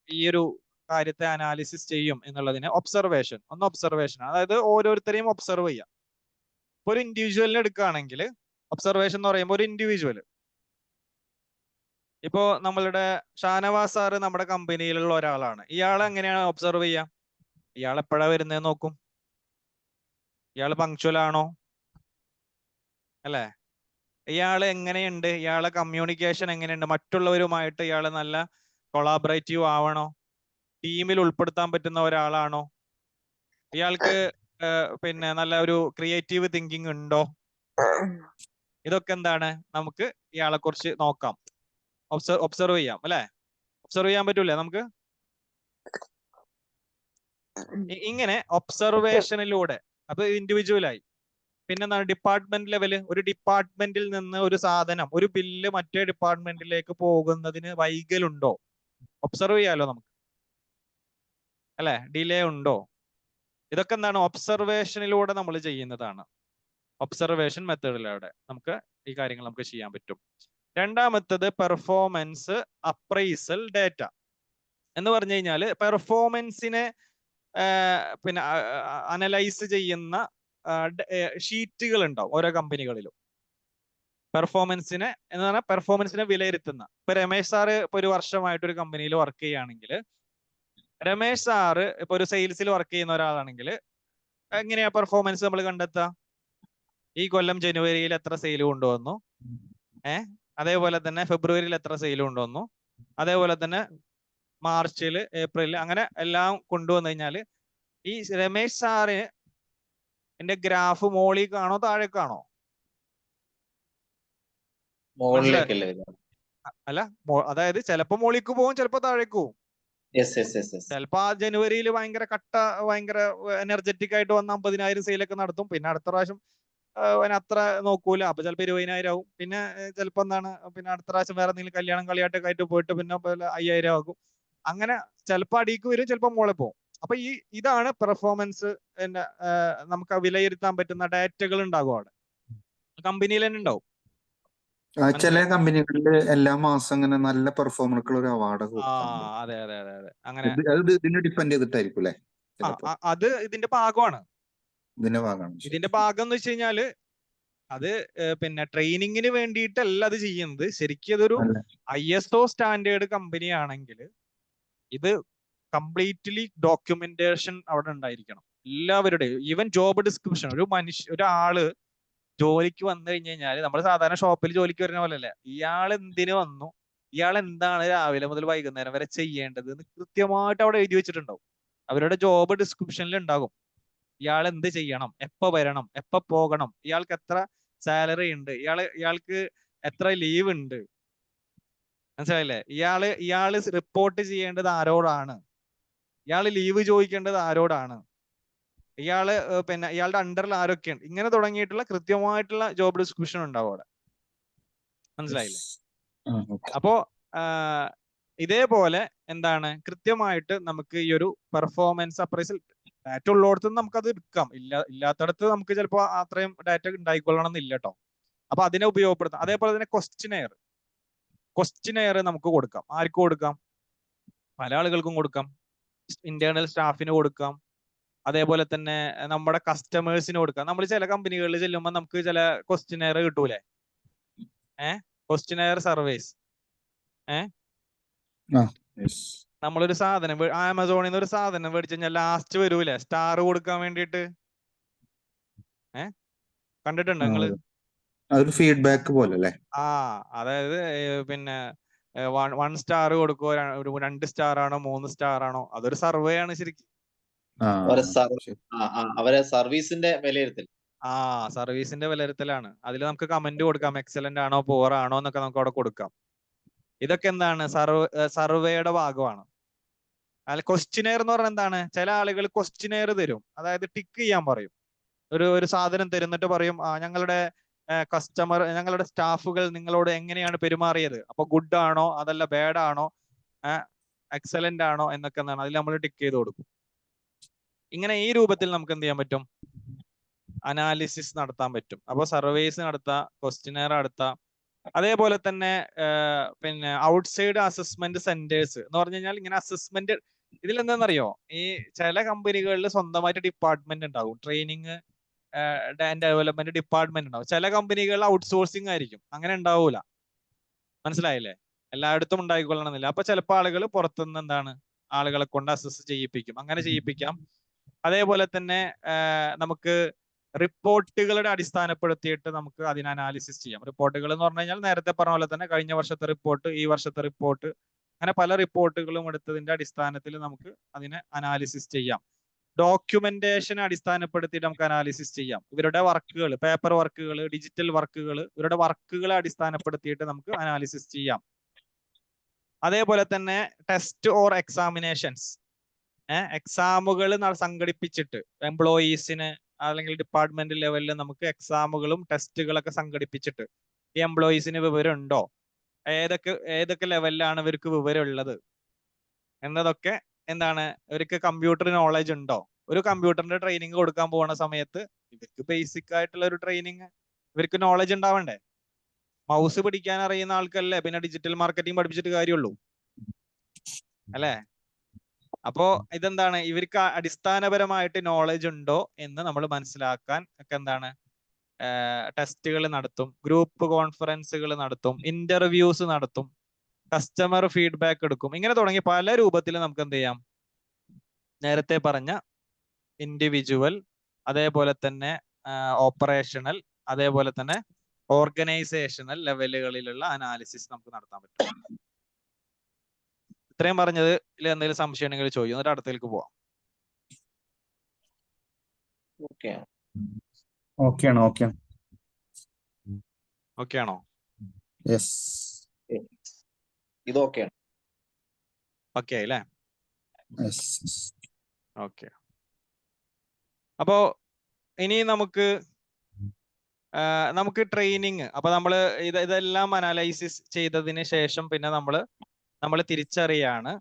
ഈ ഒരു കാര്യത്തെ അനാലിസിസ് ചെയ്യും എന്നുള്ളതിന് ഒബ്സർവേഷൻ, ഒന്ന് ഒബ്സർവേഷൻ, അതായത് ഓരോരുത്തരെയും ഒബ്സർവ് ചെയ്യാം. ഇപ്പൊ ഒരു ഇൻഡിവിജ്വലിനെ എടുക്കുകയാണെങ്കിൽ ഒബ്സർവേഷൻ എന്ന് പറയുമ്പോൾ ഒരു ഇൻഡിവിജ്വൽ, ഇപ്പോ നമ്മളുടെ ഷാനവാസ് സാറ് നമ്മുടെ കമ്പനിയിലുള്ള ഒരാളാണ്. ഇയാളെ എങ്ങനെയാണ് ഒബ്സർവ് ചെയ്യുക? ഇയാൾ എപ്പോഴാ വരുന്നത് നോക്കും, ഇയാൾ പങ്ക്ച്വൽ ആണോ അല്ലെ, ഇയാൾ എങ്ങനെയുണ്ട്, ഇയാളെ കമ്മ്യൂണിക്കേഷൻ എങ്ങനെയുണ്ട്, മറ്റുള്ളവരുമായിട്ട് ഇയാൾ നല്ല കൊളാബറേറ്റീവ് ആവണോ, ടീമിൽ ഉൾപ്പെടുത്താൻ പറ്റുന്ന ഒരാളാണോ, ഇയാൾക്ക് പിന്നെ നല്ല ഒരു ക്രിയേറ്റീവ് തിങ്കിങ് ഉണ്ടോ, ഇതൊക്കെ എന്താണ് നമുക്ക് ഇയാളെ കുറിച്ച് നോക്കാം, ഒബ്സർവ് ചെയ്യാം അല്ലെ. ഒബ്സർവ് ചെയ്യാൻ പറ്റൂലേ നമുക്ക്? ഇങ്ങനെ ഒബ്സർവേഷനിലൂടെ അപ്പൊ ഇൻഡിവിജ്വലായി. പിന്നെ എന്താണ് ഡിപ്പാർട്ട്മെന്റ് ലെവല്, ഒരു ഡിപ്പാർട്ട്മെന്റിൽ നിന്ന് ഒരു സാധനം, ഒരു ബില്ല് മറ്റേ ഡിപ്പാർട്ട്മെന്റിലേക്ക് പോകുന്നതിന് വൈകലുണ്ടോ, ഒബ്സർവ് ചെയ്യാലോ നമുക്ക് അല്ലെ, ഡിലേ ഉണ്ടോ, ഇതൊക്കെ എന്താണ് ഒബ്സർവേഷനിലൂടെ നമ്മൾ ചെയ്യുന്നതാണ്. ഒബ്സർവേഷൻ മെത്തേഡിലൂടെ നമുക്ക് ഈ കാര്യങ്ങൾ നമുക്ക് ചെയ്യാൻ പറ്റും. രണ്ടാമത്തത് പെർഫോമൻസ് അപ്രൈസൽ ഡേറ്റ എന്ന് പറഞ്ഞു കഴിഞ്ഞാൽ പെർഫോമൻസിനെ പിന്നെ അനലൈസ് ചെയ്യുന്ന ഷീറ്റുകൾ ഉണ്ടാവും ഓരോ കമ്പനികളിലും. പെർഫോമൻസിനെ എന്ന് പറഞ്ഞാൽ പെർഫോമൻസിനെ വിലയിരുത്തുന്ന. ഇപ്പൊ രമേശ് സാറ് ഇപ്പൊ ഒരു വർഷമായിട്ട് ഒരു കമ്പനിയിൽ വർക്ക് ചെയ്യുകയാണെങ്കിൽ, രമേശ് സാറ് ഇപ്പൊ ഒരു സെയിൽസിൽ വർക്ക് ചെയ്യുന്ന ഒരാളാണെങ്കിൽ എങ്ങനെയാ പെർഫോമൻസ് നമ്മൾ കണ്ടെത്തുക? ഈ കൊല്ലം ജനുവരിയിൽ എത്ര സെയിൽ കൊണ്ടുവന്നു, അതേപോലെ തന്നെ ഫെബ്രുവരിയിൽ എത്ര സെയിൽ കൊണ്ടുവന്നു, അതേപോലെ തന്നെ മാർച്ചിൽ, ഏപ്രിലിൽ, അങ്ങനെ എല്ലാം കൊണ്ടുവന്നു കഴിഞ്ഞാൽ ഈ രമേശ് സാറ് എന്റെ ഗ്രാഫ് മോളിലേക്കാണോ താഴേക്കാണോ? അല്ല, അതായത് ചിലപ്പോ മോളിലേക്ക് പോകും, ചിലപ്പോ താഴേക്ക് പോകും. ചിലപ്പോ ആ ജനുവരിയിൽ ഭയങ്കര ഭയങ്കര എനർജറ്റിക് ആയിട്ട് വന്ന 50,000 സെയിലൊക്കെ നടത്തും. പിന്നെ അടുത്ത പ്രാവശ്യം അത്ര നോക്കൂല, അപ്പൊ ചിലപ്പോ 20,000 ആവും. പിന്നെ ചിലപ്പോ എന്താണ്, പിന്നെ അടുത്ത പ്രാവശ്യം വേറെ എന്തെങ്കിലും കല്യാണം കളിയാട്ടൊക്കെ ആയിട്ട് പോയിട്ട് പിന്നെ 5,000 ആകും. അങ്ങനെ ചിലപ്പോ അടിക്ക് വരും, ചിലപ്പോ മോളെ പോകും. അപ്പൊ ഇതാണ് പെർഫോമൻസ്. നമുക്ക് വിലയിരുത്താൻ പറ്റുന്ന ഡാറ്റകൾ ഉണ്ടാകും അവിടെ, കമ്പനിയിൽ തന്നെ ഉണ്ടാവും. ചില കമ്പനികളിൽ എല്ലാ മാസം അങ്ങനെ നല്ല പെർഫോമർക്ക് ഒരു അവാർഡ് കൊടുക്കാറുണ്ട്. അതെ അതെ അതെ അതെ, അങ്ങനെ ഇതിനെ ഡിപ്പെൻഡ് ചെയ്തിട്ടായിരിക്കും അല്ലെ? അത് ഇതിന്റെ ഭാഗമാണ്. ഇതിന്റെ ഭാഗം എന്ന് വെച്ച് കഴിഞ്ഞാല് അത് പിന്നെ ട്രെയിനിങ്ങിന് വേണ്ടിയിട്ടല്ല അത് ചെയ്യുന്നത്. ശരിക്കും അതൊരു ISO സ്റ്റാൻഡേർഡ് കമ്പനി ആണെങ്കിൽ ഇത് കംപ്ലീറ്റ്ലി ഡോക്യുമെന്റേഷൻ അവിടെ ഉണ്ടായിരിക്കണം എല്ലാവരുടെയും. ഈവൻ ജോബ് ഡിസ്ക്രിപ്ഷൻ, ഒരാള് ജോലിക്ക് വന്നു കഴിഞ്ഞു കഴിഞ്ഞാൽ നമ്മൾ സാധാരണ ഷോപ്പിൽ ജോലിക്ക് വരുന്ന പോലെ അല്ല, ഇയാൾ എന്തിനു വന്നു, ഇയാൾ എന്താണ് രാവിലെ മുതൽ വൈകുന്നേരം വരെ ചെയ്യേണ്ടത് എന്ന് കൃത്യമായിട്ട് അവിടെ എഴുതി വെച്ചിട്ടുണ്ടാവും. അവരുടെ ജോബ് ഡിസ്ക്രിപ്ഷനിൽ ഉണ്ടാകും ഇയാൾ എന്ത് ചെയ്യണം, എപ്പോ വരണം, എപ്പോ പോകണം, ഇയാൾക്ക് എത്ര സാലറി ഉണ്ട്, ഇയാൾക്ക് എത്ര ലീവ് ഉണ്ട്, മനസ്സിലായില്ലേ? ഇയാള് റിപ്പോർട്ട് ചെയ്യേണ്ടത് ആരോടാണ്, ഇയാള് ലീവ് ചോദിക്കേണ്ടത് ആരോടാണ്, പിന്നെ ഇയാളുടെ അണ്ടറിൽ ആരൊക്കെയുണ്ട്, ഇങ്ങനെ തുടങ്ങിയിട്ടുള്ള കൃത്യമായിട്ടുള്ള ജോബ് ഡിസ്ക്രിപ്ഷൻ ഉണ്ടാവും അവിടെ. മനസ്സിലായില്ലേ? അപ്പോ ഇതേപോലെ എന്താണ് കൃത്യമായിട്ട് നമുക്ക് ഈ ഒരു പെർഫോമൻസ് അപ്രൈസൽ ഡാറ്റ ഉള്ളിടത്ത് നമുക്കത് എടുക്കാം, ഇല്ലാത്തടത്ത് നമുക്ക് ചിലപ്പോൾ അത്രയും ഡാറ്റ ഉണ്ടായിക്കൊള്ളണം എന്നില്ല കേട്ടോ. അപ്പൊ അതിനെ ഉപയോഗപ്പെടുത്താം. അതേപോലെ തന്നെ ക്വസ്റ്റിനെയർ നമുക്ക് കൊടുക്കാം. ആർക്ക് കൊടുക്കാം? പല ആളുകൾക്കും കൊടുക്കാം. ഇന്റേണൽ സ്റ്റാഫിന് കൊടുക്കാം, അതേപോലെ തന്നെ നമ്മുടെ കസ്റ്റമേഴ്സിന് കൊടുക്കാം. നമ്മൾ ചില കമ്പനികളിൽ ചെല്ലുമ്പോൾ നമുക്ക് ചില ക്വസ്റ്റിനെയർ കിട്ടൂലേ, ക്വസ്റ്റിനെയർ സർവേസ്. നമ്മളൊരു സാധനം ആമസോണിൽ നിന്ന് ഒരു സാധനം മേടിച്ചു കഴിഞ്ഞാൽ ലാസ്റ്റ് വരൂലേ സ്റ്റാർ കൊടുക്കാൻ വേണ്ടിയിട്ട്, കണ്ടിട്ടുണ്ടോ നിങ്ങള്? ഫീഡ്ബാക്ക് പോലെ. അതായത് പിന്നെ 1 സ്റ്റാർ കൊടുക്കോ, 2 സ്റ്റാർ ആണോ, 3 സ്റ്റാർ ആണോ, അതൊരു സർവേ ആണ് ശരിക്കും. അവരെ സർവീസിന്റെ വിലയിരുത്തൽ. സർവീസിന്റെ വിലയിരുത്തലാണ്. അതിൽ നമുക്ക് കമന്റ് കൊടുക്കാം, എക്സലന്റ് ആണോ പുവർ ആണോ എന്നൊക്കെ നമുക്ക് അവിടെ കൊടുക്കാം. ഇതൊക്കെ എന്താണ് സർവേയുടെ ഭാഗമാണ്. അതിൽ ക്വസ്റ്റിനെയർ എന്ന് പറഞ്ഞാൽ എന്താണ്, ചില ആളുകൾ ക്വസ്റ്റിനെയർ തരും, അതായത് ടിക്ക് ചെയ്യാൻ പറയും. ഒരു സാധനം തരുന്നിട്ട് പറയും ഞങ്ങളുടെ ഞങ്ങളുടെ സ്റ്റാഫുകൾ നിങ്ങളോട് എങ്ങനെയാണ് പെരുമാറിയത്, അപ്പൊ ഗുഡ് ആണോ അതല്ല ബാഡ് ആണോ, എക്സലന്റ് ആണോ എന്നൊക്കെ എന്താണ് അതിൽ നമ്മൾ ടിക്ക് ചെയ്ത് കൊടുക്കും. ഇങ്ങനെ ഈ രൂപത്തിൽ നമുക്ക് എന്ത് ചെയ്യാൻ പറ്റും? അനാലിസിസ് നടത്താൻ പറ്റും. അപ്പോൾ സർവേസ് നടത്താം, ക്വസ്റ്റിനെയർ നടത്താം. അതേപോലെ തന്നെ പിന്നെ ഔട്ട്സൈഡ് അസസ്മെന്റ് സെന്റേഴ്സ് എന്ന് പറഞ്ഞു കഴിഞ്ഞാൽ ഇങ്ങനെ അസസ്മെന്റ് ഇതിൽ എന്താണെന്നറിയോ, ഈ ചില കമ്പനികളിൽ സ്വന്തമായിട്ട് ഡിപ്പാർട്ട്മെന്റ് ഉണ്ടാവും, ട്രെയിനിങ് ആൻഡ് ഡെവലപ്മെന്റ് ഡിപ്പാർട്ട്മെന്റ് ഉണ്ടാവും. ചില കമ്പനികളിൽ ഔട്ട്സോഴ്സിംഗ് ആയിരിക്കും, അങ്ങനെ ഉണ്ടാവൂല. മനസ്സിലായില്ലേ? എല്ലായിടത്തും ഉണ്ടായിക്കൊള്ളണമെന്നില്ല. അപ്പൊ ചിലപ്പോൾ ആളുകൾ പുറത്തുനിന്ന് എന്താണ് ആളുകളെ കൊണ്ട് അസസ് ചെയ്യിപ്പിക്കും, അങ്ങനെ ചെയ്യിപ്പിക്കാം. അതേപോലെ തന്നെ നമുക്ക് റിപ്പോർട്ടുകളുടെ അടിസ്ഥാനപ്പെടുത്തിയിട്ട് നമുക്ക് അതിനെ അനാലിസിസ് ചെയ്യാം. റിപ്പോർട്ടുകൾ എന്ന് പറഞ്ഞു കഴിഞ്ഞാൽ നേരത്തെ പറഞ്ഞ പോലെ തന്നെ കഴിഞ്ഞ വർഷത്തെ റിപ്പോർട്ട്, ഈ വർഷത്തെ റിപ്പോർട്ട്, അങ്ങനെ പല റിപ്പോർട്ടുകളും എടുത്തതിന്റെ അടിസ്ഥാനത്തിൽ നമുക്ക് അതിനെ അനാലിസിസ് ചെയ്യാം. ഡോക്യുമെന്റേഷൻ അടിസ്ഥാനപ്പെടുത്തിയിട്ട് നമുക്ക് അനാലിസിസ് ചെയ്യാം. ഇവരുടെ വർക്കുകൾ, പേപ്പർ വർക്കുകൾ, ഡിജിറ്റൽ വർക്കുകൾ, ഇവരുടെ വർക്കുകളെ അടിസ്ഥാനപ്പെടുത്തിയിട്ട് നമുക്ക് അനാലിസിസ് ചെയ്യാം. അതേപോലെ തന്നെ ടെസ്റ്റ് ഓർ എക്സാമിനേഷൻസ്, എക്സാമുകൾ സംഘടിപ്പിച്ചിട്ട് എംപ്ലോയീസിന് അല്ലെങ്കിൽ ഡിപ്പാർട്ട്മെന്റ് ലെവലിൽ നമുക്ക് എക്സാമുകളും ടെസ്റ്റുകളൊക്കെ സംഘടിപ്പിച്ചിട്ട് ഈ എംപ്ലോയീസിന് വിവരം ഉണ്ടോ, ഏതൊക്കെ ലെവലിലാണ് ഇവർക്ക് വിവരം ഉള്ളത് എന്നതൊക്കെ എന്താണ്, ഇവർക്ക് കമ്പ്യൂട്ടർ നോളജ് ഉണ്ടോ. ഒരു കമ്പ്യൂട്ടറിന്റെ ട്രെയിനിങ് കൊടുക്കാൻ പോകുന്ന സമയത്ത് ഇവർക്ക് ബേസിക് ആയിട്ടുള്ള ഒരു ട്രെയിനിങ്, ഇവർക്ക് നോളജ് ഉണ്ടാവണ്ടേ? മൗസ് പിടിക്കാൻ അറിയുന്ന ആൾക്കല്ലേ പിന്നെ ഡിജിറ്റൽ മാർക്കറ്റിംഗ് പഠിപ്പിച്ചിട്ട് കാര്യമുള്ളൂ, അല്ലേ? അപ്പോ ഇതെന്താണ്, ഇവർക്ക് അടിസ്ഥാനപരമായിട്ട് നോളജ് ഉണ്ടോ എന്ന് നമ്മൾ മനസ്സിലാക്കാൻ ഒക്കെ എന്താണ് ടെസ്റ്റുകൾ നടത്തും, ഗ്രൂപ്പ് കോൺഫറൻസുകൾ നടത്തും, ഇന്റർവ്യൂസ് നടത്തും, കസ്റ്റമർ ഫീഡ്ബാക്ക് എടുക്കും. ഇങ്ങനെ തുടങ്ങി പല രൂപത്തിൽ നമുക്ക് എന്ത് ചെയ്യാം, നേരത്തെ പറഞ്ഞ ഇൻഡിവിജ്വൽ, അതേപോലെ തന്നെ ഓപ്പറേഷണൽ, അതേപോലെ തന്നെ ഓർഗനൈസേഷണൽ ലെവലുകളിലുള്ള അനാലിസിസ് നമുക്ക് നടത്താൻ പറ്റും. ഇത്രയും പറഞ്ഞത് എന്തെങ്കിലും സംശയം ഉണ്ടെങ്കിൽ ചോദിക്കും, എന്നിട്ട് അടുത്തേക്ക് പോവാം. ഓക്കെ ആണോ? ഇത് ഓക്കെ ഓക്കെ അല്ലേ? ഓക്കെ. അപ്പോ ഇനി നമുക്ക് ട്രെയിനിങ്, അപ്പൊ നമ്മൾ ഇതെല്ലാം അനലൈസിസ് ചെയ്തതിന് ശേഷം പിന്നെ നമ്മൾ തിരിച്ചറിയാണ്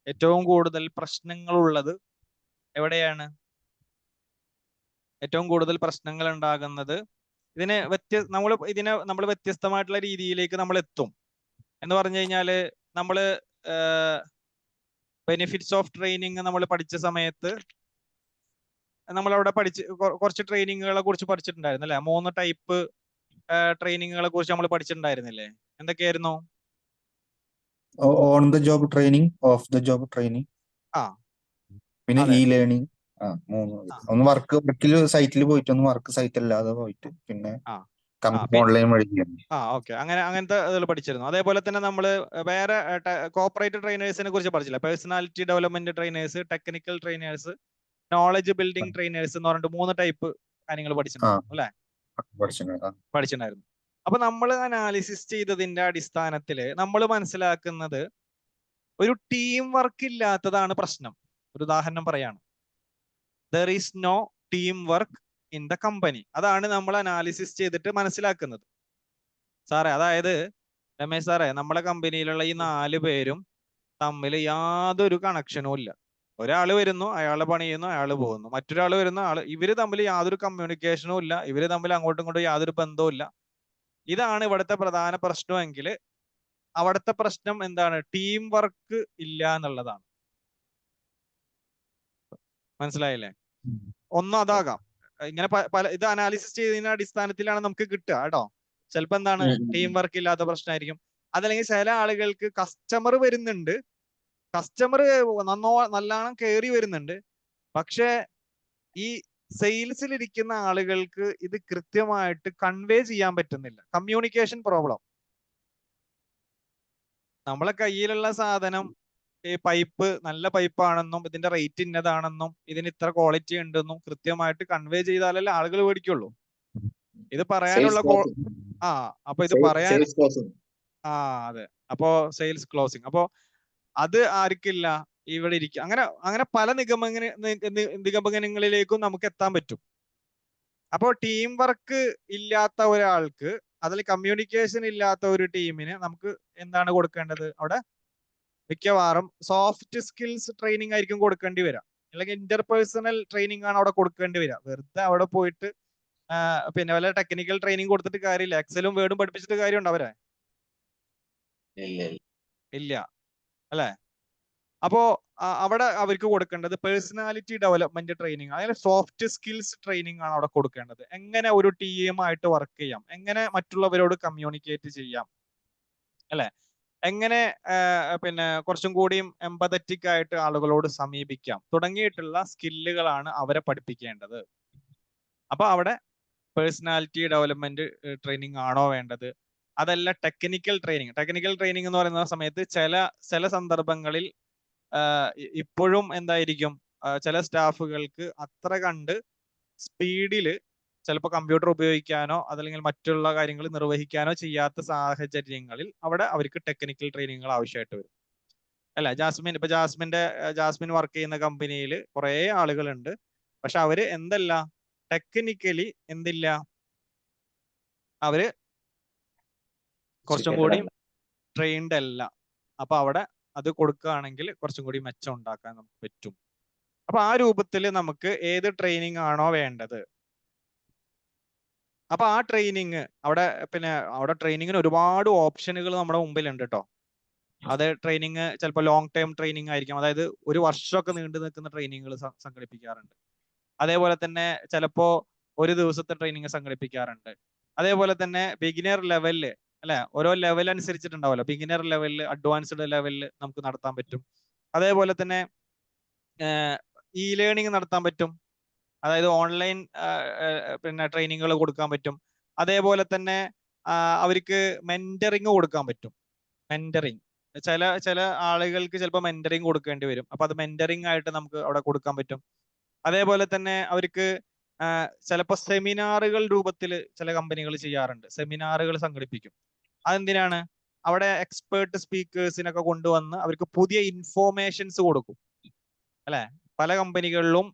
ഏറ്റവും കൂടുതൽ പ്രശ്നങ്ങളുള്ളത് എവിടെയാണ്. ഏറ്റവും കൂടുതൽ പ്രശ്നങ്ങൾ ഉണ്ടാകുന്നത് ഇതിനെ നമ്മൾ വ്യത്യസ്തമായിട്ടുള്ള രീതിയിലേക്ക് നമ്മൾ എത്തും. എന്ന് പറഞ്ഞു കഴിഞ്ഞാല് നമ്മള് ബെനിഫിറ്റ്സ് ഓഫ് ട്രെയിനിങ് നമ്മൾ പഠിച്ച സമയത്ത് നമ്മളവിടെ കുറച്ച് ട്രെയിനിങ്ങുകളെ കുറിച്ച് പഠിച്ചിട്ടുണ്ടായിരുന്നു അല്ലെ? 3 ടൈപ്പ് ട്രെയിനിങ്ങുകളെ കുറിച്ച് നമ്മൾ പഠിച്ചിട്ടുണ്ടായിരുന്നില്ലേ? എന്തൊക്കെയായിരുന്നു? On the job training, of the job training, പിന്നെ ഇ ലേണിംഗ്. ഒന്ന് വർക്കിൽ സൈറ്റിൽ പോയിട്ട്, ഒന്ന് വർക്ക് സൈറ്റ് അല്ലാതെ പോയിട്ട്, പിന്നെ ഓൺലൈൻ വഴി. ഓക്കെ, അങ്ങനത്തെ ഇതിൽ പഠിച്ചിരുന്നു. അതേപോലെ തന്നെ നമ്മൾ വേറെ കോർപ്പറേറ്റ് ട്രെയിനേഴ്സിനെ കുറിച്ച് പഠിച്ചില്ല. Personality development trainers, technical trainers, knowledge building trainers എന്ന് പറഞ്ഞിട്ട് 3 ടൈപ്പ് കാര്യങ്ങൾ പഠിച്ചിട്ടുണ്ടായിരുന്നു അല്ലെ? പഠിച്ചിട്ടുണ്ടായിരുന്നു. അപ്പൊ നമ്മൾ അനാലിസിസ് ചെയ്തതിന്റെ അടിസ്ഥാനത്തിൽ നമ്മൾ മനസ്സിലാക്കുന്നത് ഒരു ടീം വർക്ക് ഇല്ലാത്തതാണ് പ്രശ്നം. ഒരു ഉദാഹരണം പറയാണ്, there is no teamwork in the company. അതാണ് നമ്മൾ അനാലിസിസ് ചെയ്തിട്ട് മനസ്സിലാക്കുന്നത്. സാറേ, അതായത് രമേശ് സാറേ, നമ്മളെ കമ്പനിയിലുള്ള ഈ 4 പേരും തമ്മിൽ യാതൊരു കണക്ഷനും ഇല്ല. ഒരാള് വരുന്നു, അയാളെ പണി ചെയ്യുന്നു, അയാൾ പോകുന്നു. മറ്റൊരാൾ വരുന്നു, ഇവര് തമ്മിൽ യാതൊരു കമ്മ്യൂണിക്കേഷനും ഇല്ല, ഇവര് തമ്മിൽ അങ്ങോട്ടും ഇങ്ങോട്ടും യാതൊരു ബന്ധവും ഇല്ല. ഇതാണ് ഇവിടുത്തെ പ്രധാന പ്രശ്നമെങ്കിൽ അവിടുത്തെ പ്രശ്നം എന്താണ്? ടീം വർക്ക് ഇല്ല എന്നുള്ളതാണ്. മനസ്സിലായില്ലേ? ഒന്നും അതാകാം. ഇങ്ങനെ ഇത് അനാലിസിസ് ചെയ്തതിന്റെ അടിസ്ഥാനത്തിലാണ് നമുക്ക് കിട്ടുക കേട്ടോ. ചിലപ്പോ എന്താണ്, ടീം വർക്ക് ഇല്ലാത്ത പ്രശ്നമായിരിക്കും. അതല്ലെങ്കിൽ ചില ആളുകൾക്ക് കസ്റ്റമർ വരുന്നുണ്ട്, കസ്റ്റമർ നല്ലോണം കയറി വരുന്നുണ്ട്, പക്ഷെ ഈ സെയിൽസിൽ ഇരിക്കുന്ന ആളുകൾക്ക് ഇത് കൃത്യമായിട്ട് കൺവേ ചെയ്യാൻ പറ്റുന്നില്ല. Communication problem. നമ്മളെ കയ്യിലുള്ള സാധനം, ഈ പൈപ്പ് നല്ല പൈപ്പാണെന്നും ഇതിന്റെ റേറ്റ് ഇന്നതാണെന്നും ഇതിന് ഇത്ര ക്വാളിറ്റി ഉണ്ടെന്നും കൃത്യമായിട്ട് കൺവേ ചെയ്താലല്ലേ ആളുകൾ മേടിക്കുള്ളൂ. ഇത് പറയാനുള്ള അപ്പൊ ഇത് പറയാൻ അതെ. അപ്പോ സെയിൽസ് ക്ലോസിംഗ്. അപ്പോ അത് ആർക്കില്ല, ഇവിടെ ഇരിക്കും. അങ്ങനെ പല നിഗമനങ്ങളിലേക്കും നമുക്ക് എത്താൻ പറ്റും. അപ്പോൾ ടീം വർക്ക് ഇല്ലാത്ത ഒരാൾക്ക്, അതിൽ കമ്മ്യൂണിക്കേഷൻ ഇല്ലാത്ത ഒരു ടീമിന് നമുക്ക് എന്താണ് കൊടുക്കേണ്ടത്? അവിടെ മിക്കവാറും സോഫ്റ്റ് സ്കിൽസ് ട്രെയിനിങ് ആയിരിക്കും കൊടുക്കേണ്ടി വരിക, അല്ലെങ്കിൽ ഇന്റർപേഴ്സണൽ ട്രെയിനിങ് ആണ് അവിടെ കൊടുക്കേണ്ടി വരിക. വെറുതെ അവിടെ പോയിട്ട് പിന്നെ വല്ല ടെക്നിക്കൽ ട്രെയിനിങ് കൊടുത്തിട്ട് കാര്യമില്ല. എക്സലും വേർഡും പഠിപ്പിച്ചിട്ട് കാര്യമുണ്ട് അവരെ? ഇല്ല അല്ലെ? അപ്പോ അവിടെ അവർക്ക് കൊടുക്കേണ്ടത് പേഴ്സണാലിറ്റി ഡെവലപ്മെന്റ് ട്രെയിനിങ്, അതായത് സോഫ്റ്റ് സ്കിൽസ് ട്രെയിനിങ് ആണ് അവിടെ കൊടുക്കേണ്ടത്. എങ്ങനെ ഒരു ടീമായിട്ട് വർക്ക് ചെയ്യാം, എങ്ങനെ മറ്റുള്ളവരോട് കമ്മ്യൂണിക്കേറ്റ് ചെയ്യാം, അല്ലെ, എങ്ങനെ പിന്നെ കുറച്ചും കൂടിയും എംപതറ്റിക് ആയിട്ട് ആളുകളോട് സമീപിക്കാം തുടങ്ങിയിട്ടുള്ള സ്കില്ലുകളാണ് അവരെ പഠിപ്പിക്കേണ്ടത്. അപ്പൊ അവിടെ പേഴ്സണാലിറ്റി ഡെവലപ്മെന്റ് ട്രെയിനിങ് ആണോ വേണ്ടത്? അതല്ല ടെക്നിക്കൽ ട്രെയിനിങ്. ടെക്നിക്കൽ ട്രെയിനിങ് എന്ന് പറയുന്ന സമയത്ത് ചില സന്ദർഭങ്ങളിൽ ഇപ്പോഴും എന്തായിരിക്കും, ചില സ്റ്റാഫുകൾക്ക് അത്ര കണ്ട് സ്പീഡില് ചിലപ്പോൾ കമ്പ്യൂട്ടർ ഉപയോഗിക്കാനോ അതല്ലെങ്കിൽ മറ്റുള്ള കാര്യങ്ങൾ നിർവഹിക്കാനോ ചെയ്യാത്ത സാഹചര്യങ്ങളിൽ അവിടെ അവർക്ക് ടെക്നിക്കൽ ട്രെയിനിങ്ങുകൾ ആവശ്യമായിട്ട് വരും. അല്ല, ജാസ്മിൻ വർക്ക് ചെയ്യുന്ന കമ്പനിയിൽ കുറേ ആളുകളുണ്ട്, പക്ഷെ അവര് എന്തല്ല, ടെക്നിക്കലി എന്തില്ല, അവര് കുറച്ചും കൂടി ട്രെയിൻഡ് അല്ല. അപ്പൊ അവിടെ അത് കൊടുക്കുകയാണെങ്കിൽ കുറച്ചും കൂടി മെച്ചം ഉണ്ടാക്കാൻ നമുക്ക് പറ്റും. അപ്പൊ ആ രൂപത്തിൽ നമുക്ക് ഏത് ട്രെയിനിങ് ആണോ വേണ്ടത്, അപ്പൊ ആ ട്രെയിനിങ് അവിടെ ട്രെയിനിങ്ങിന് ഒരുപാട് ഓപ്ഷനുകൾ നമ്മുടെ മുമ്പിലുണ്ട് കേട്ടോ. അത് ട്രെയിനിങ് ചിലപ്പോൾ ലോങ് ടേം ട്രെയിനിങ് ആയിരിക്കും, അതായത് ഒരു വർഷമൊക്കെ നീണ്ടു നിൽക്കുന്ന ട്രെയിനിങ്ങുകൾ സംഘടിപ്പിക്കാറുണ്ട്. അതേപോലെ തന്നെ ചിലപ്പോ ഒരു ദിവസത്തെ ട്രെയിനിങ് സംഘടിപ്പിക്കാറുണ്ട്. അതേപോലെ തന്നെ ബിഗിനർ ലെവലില്, അല്ലെ, ഓരോ ലെവൽ അനുസരിച്ചിട്ടുണ്ടാവല്ലോ, ബിഗിനർ ലെവലില്, അഡ്വാൻസ്ഡ് ലെവലില് നമുക്ക് നടത്താൻ പറ്റും. അതേപോലെ തന്നെ ഇ ലേണിംഗ് നടത്താൻ പറ്റും, അതായത് ഓൺലൈൻ ട്രെയിനിങ്ങുകൾ കൊടുക്കാൻ പറ്റും. അതേപോലെ തന്നെ അവർക്ക് മെന്ററിങ് കൊടുക്കാൻ പറ്റും. മെന്ററിങ് ചില ആളുകൾക്ക് ചിലപ്പോൾ മെന്ററിങ് കൊടുക്കേണ്ടി വരും, അപ്പൊ അത് മെന്ററിങ് ആയിട്ട് നമുക്ക് അവിടെ കൊടുക്കാൻ പറ്റും. അതേപോലെ തന്നെ അവർക്ക് ചിലപ്പോൾ സെമിനാറുകൾ രൂപത്തിൽ ചില കമ്പനികൾ ചെയ്യാറുണ്ട്, സെമിനാറുകൾ സംഘടിപ്പിക്കും. അതെന്തിനാണ്? അവിടെ എക്സ്പേർട്ട് സ്പീക്കേഴ്സിനൊക്കെ കൊണ്ടുവന്ന് അവർക്ക് പുതിയ ഇൻഫോർമേഷൻസ് കൊടുക്കും, അല്ലെ. പല കമ്പനികളിലും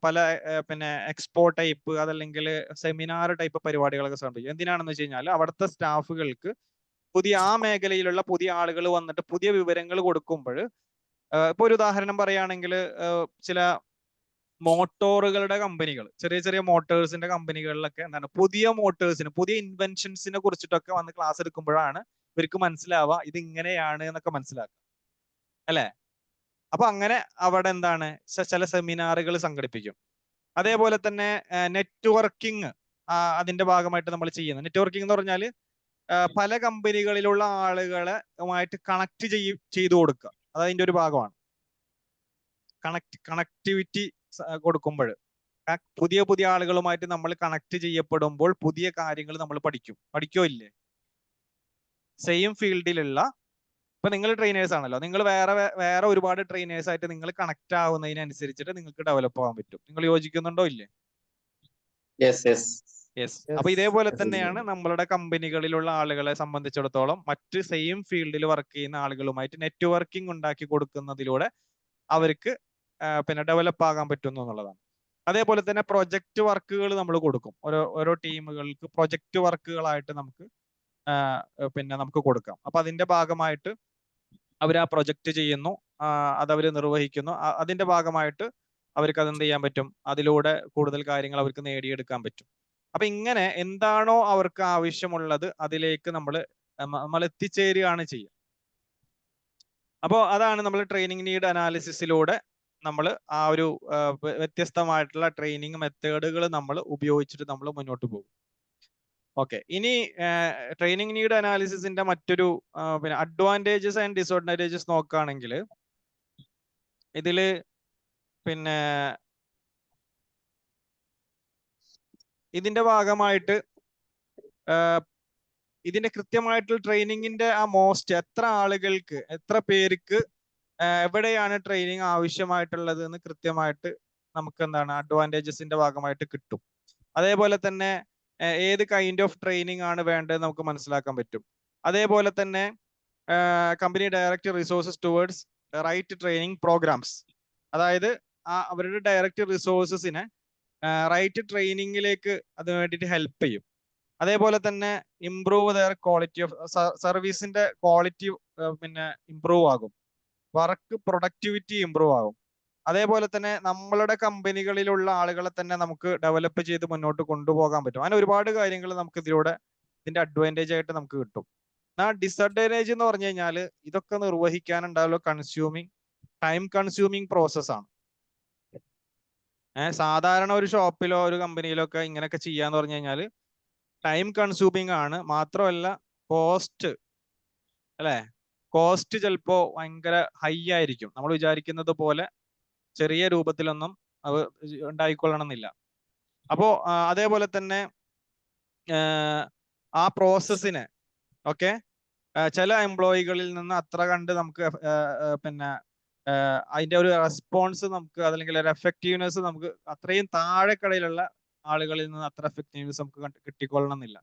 പല എക്സ്പോ ടൈപ്പ് അതല്ലെങ്കിൽ സെമിനാർ ടൈപ്പ് പരിപാടികളൊക്കെ സംഘടിപ്പിക്കും. എന്തിനാണെന്ന് വെച്ച് കഴിഞ്ഞാൽ അവിടുത്തെ സ്റ്റാഫുകൾക്ക് ആ മേഖലയിലുള്ള പുതിയ ആളുകൾ വന്നിട്ട് പുതിയ വിവരങ്ങൾ കൊടുക്കുമ്പോൾ, ഇപ്പൊ ഒരു ഉദാഹരണം പറയുകയാണെങ്കിൽ ചില മോട്ടോറുകളുടെ കമ്പനികൾ, ചെറിയ ചെറിയ മോട്ടോഴ്സിന്റെ കമ്പനികളിലൊക്കെ എന്താണ്, പുതിയ മോട്ടോഴ്സിന്, പുതിയ ഇൻവെൻഷൻസിനെ കുറിച്ചിട്ടൊക്കെ വന്ന് ക്ലാസ് എടുക്കുമ്പോഴാണ് ഇവർക്ക് മനസ്സിലാവുക ഇത് ഇങ്ങനെയാണ് എന്നൊക്കെ മനസ്സിലാക്കുക, അല്ലെ. അപ്പൊ അങ്ങനെ അവിടെ എന്താണ്, ചില സെമിനാറുകൾ സംഘടിപ്പിക്കും. അതേപോലെ തന്നെ നെറ്റ്വർക്കിംഗ് അതിന്റെ ഭാഗമായിട്ട് നമ്മൾ ചെയ്യുന്നത്. നെറ്റ്വർക്കിംഗ് എന്ന് പറഞ്ഞാൽ പല കമ്പനികളിലുള്ള ആളുകളുമായിട്ട് കണക്ട് ചെയ്തു കൊടുക്കുക, അതതിന്റെ ഒരു ഭാഗമാണ്. കണക്ടിവിറ്റി കൊടുക്കുമ്പോൾ പുതിയ പുതിയ ആളുകളുമായിട്ട് നമ്മൾ കണക്ട് ചെയ്യപ്പെടുമ്പോൾ പുതിയ കാര്യങ്ങൾ നമ്മൾ പഠിക്കോ ഇല്ലേ? സെയിം ഫീൽഡിലുള്ള, ഇപ്പൊ നിങ്ങൾ ട്രെയിനേഴ്സ് ആണല്ലോ, നിങ്ങൾ വേറെ ഒരുപാട് ട്രെയിനേഴ്സ് ആയിട്ട് നിങ്ങൾ കണക്ട് ആവുന്നതിനനുസരിച്ചിട്ട് നിങ്ങൾക്ക് ഡെവലപ്പ് ആവാൻ പറ്റും. നിങ്ങൾ യോജിക്കുന്നുണ്ടോ ഇല്ലേ? യെസ്. അപ്പൊ ഇതേപോലെ തന്നെയാണ് നമ്മളുടെ കമ്പനികളിലുള്ള ആളുകളെ സംബന്ധിച്ചിടത്തോളം മറ്റ് സെയിം ഫീൽഡിൽ വർക്ക് ചെയ്യുന്ന ആളുകളുമായിട്ട് നെറ്റ്വർക്കിംഗ് ഉണ്ടാക്കി കൊടുക്കുന്നതിലൂടെ അവർക്ക് ഡെവലപ്പ് ആകാൻ പറ്റുന്നു എന്നുള്ളതാണ്. അതേപോലെ തന്നെ പ്രൊജക്ട് വർക്കുകൾ നമ്മൾ കൊടുക്കും. ഓരോ ടീമുകൾക്ക് പ്രൊജക്ട് വർക്കുകളായിട്ട് നമുക്ക് നമുക്ക് കൊടുക്കാം. അപ്പൊ അതിന്റെ ഭാഗമായിട്ട് അവർ ആ പ്രൊജക്ട് ചെയ്യുന്നു, അതവർ നിർവഹിക്കുന്നു. അതിന്റെ ഭാഗമായിട്ട് അവർക്ക് അതെന്ത് ചെയ്യാൻ പറ്റും, അതിലൂടെ കൂടുതൽ കാര്യങ്ങൾ അവർക്ക് നേടിയെടുക്കാൻ പറ്റും. അപ്പൊ ഇങ്ങനെ എന്താണോ അവർക്ക് ആവശ്യമുള്ളത് അതിലേക്ക് നമ്മൾ എത്തിച്ചേരുകയാണ് ചെയ്യുക. അപ്പോൾ അതാണ് നമ്മൾ ട്രെയിനിങ് നീഡ് അനാലിസിസിലൂടെ നമ്മൾ ആ ഒരു വ്യത്യസ്തമായിട്ടുള്ള ട്രെയിനിങ് മെത്തേഡുകൾ നമ്മൾ ഉപയോഗിച്ചിട്ട് നമ്മൾ മുന്നോട്ട് പോകും. ഓക്കെ, ഇനി ട്രെയിനിങ് നീഡ് അനാലിസിസിന്റെ മറ്റൊരു അഡ്വാൻറ്റേജസ് ആൻഡ് ഡിസഡ്വാൻറ്റേജസ് നോക്കുകയാണെങ്കിൽ ഇതില് ഇതിന്റെ ഭാഗമായിട്ട് ഇതിന്റെ കൃത്യമായിട്ടുള്ള ട്രെയിനിങ്ങിന്റെ ആ എത്ര ആളുകൾക്ക്, എത്ര പേർക്ക് എവിടെയാണ് ട്രെയിനിങ് ആവശ്യമായിട്ടുള്ളത് എന്ന് കൃത്യമായിട്ട് നമുക്ക് എന്താണ് അഡ്വാൻറ്റേജസിന്റെ ഭാഗമായിട്ട് കിട്ടും. അതേപോലെ തന്നെ ഏത് കൈൻഡ് ഓഫ് ട്രെയിനിങ് ആണ് വേണ്ടത് നമുക്ക് മനസ്സിലാക്കാൻ പറ്റും. അതേപോലെ തന്നെ company direct resources towards right training programmes, അതായത് അവരുടെ ഡയറക്റ്റ് റിസോഴ്സസിനെ റൈറ്റ് ട്രെയിനിങ്ങിലേക്ക് അതിന് വേണ്ടിയിട്ട് ഹെൽപ്പ് ചെയ്യും. അതേപോലെ തന്നെ ഇംപ്രൂവ് ദയർ ക്വാളിറ്റി ഓഫ് സർവീസിന്റെ ക്വാളിറ്റി ഇംപ്രൂവ് ആകും. വർക്ക് പ്രൊഡക്ടിവിറ്റി ഇമ്പ്രൂവ് ആകും. അതേപോലെ തന്നെ നമ്മളുടെ കമ്പനികളിലുള്ള ആളുകളെ തന്നെ നമുക്ക് ഡെവലപ്പ് ചെയ്ത് മുന്നോട്ട് കൊണ്ടുപോകാൻ പറ്റും. അങ്ങനെ ഒരുപാട് കാര്യങ്ങൾ നമുക്ക് ഇതിന്റെ അഡ്വാൻറ്റേജ് ആയിട്ട് നമുക്ക് കിട്ടും. ഡിസഡ്വാൻറ്റേജ് എന്ന് പറഞ്ഞു കഴിഞ്ഞാൽ ഇതൊക്കെ നിർവഹിക്കാനുണ്ടാവുള്ള ടൈം കൺസ്യൂമിങ് പ്രോസസ്സാണ്. സാധാരണ ഒരു ഷോപ്പിലോ ഒരു കമ്പനിയിലോ ഒക്കെ ഇങ്ങനെയൊക്കെ ചെയ്യാന്ന് പറഞ്ഞു കഴിഞ്ഞാൽ ടൈം കൺസ്യൂമിങ് ആണ്. മാത്രമല്ല കോസ്റ്റ്, അല്ലെ, കോസ്റ്റ് ചിലപ്പോ ഭയങ്കര ഹൈ ആയിരിക്കും. നമ്മൾ വിചാരിക്കുന്നത് പോലെ ചെറിയ രൂപത്തിലൊന്നും അത് ഉണ്ടായിക്കൊള്ളണമെന്നില്ല. അപ്പോ അതേപോലെ തന്നെ ആ പ്രോസസ്സിനെ ഓക്കെ ചില എംപ്ലോയികളിൽ നിന്ന് അത്ര കണ്ട് നമുക്ക് പിന്നെ അതിന്റെ ഒരു റെസ്പോൺസ് നമുക്ക് അല്ലെങ്കിൽ ഒരു എഫക്റ്റീവ്നെസ് നമുക്ക് അത്രയും താഴെക്കടയിലുള്ള ആളുകളിൽ നിന്ന് അത്ര എഫക്റ്റീവ്നെസ് നമുക്ക് കിട്ടിക്കൊള്ളണമെന്നില്ല.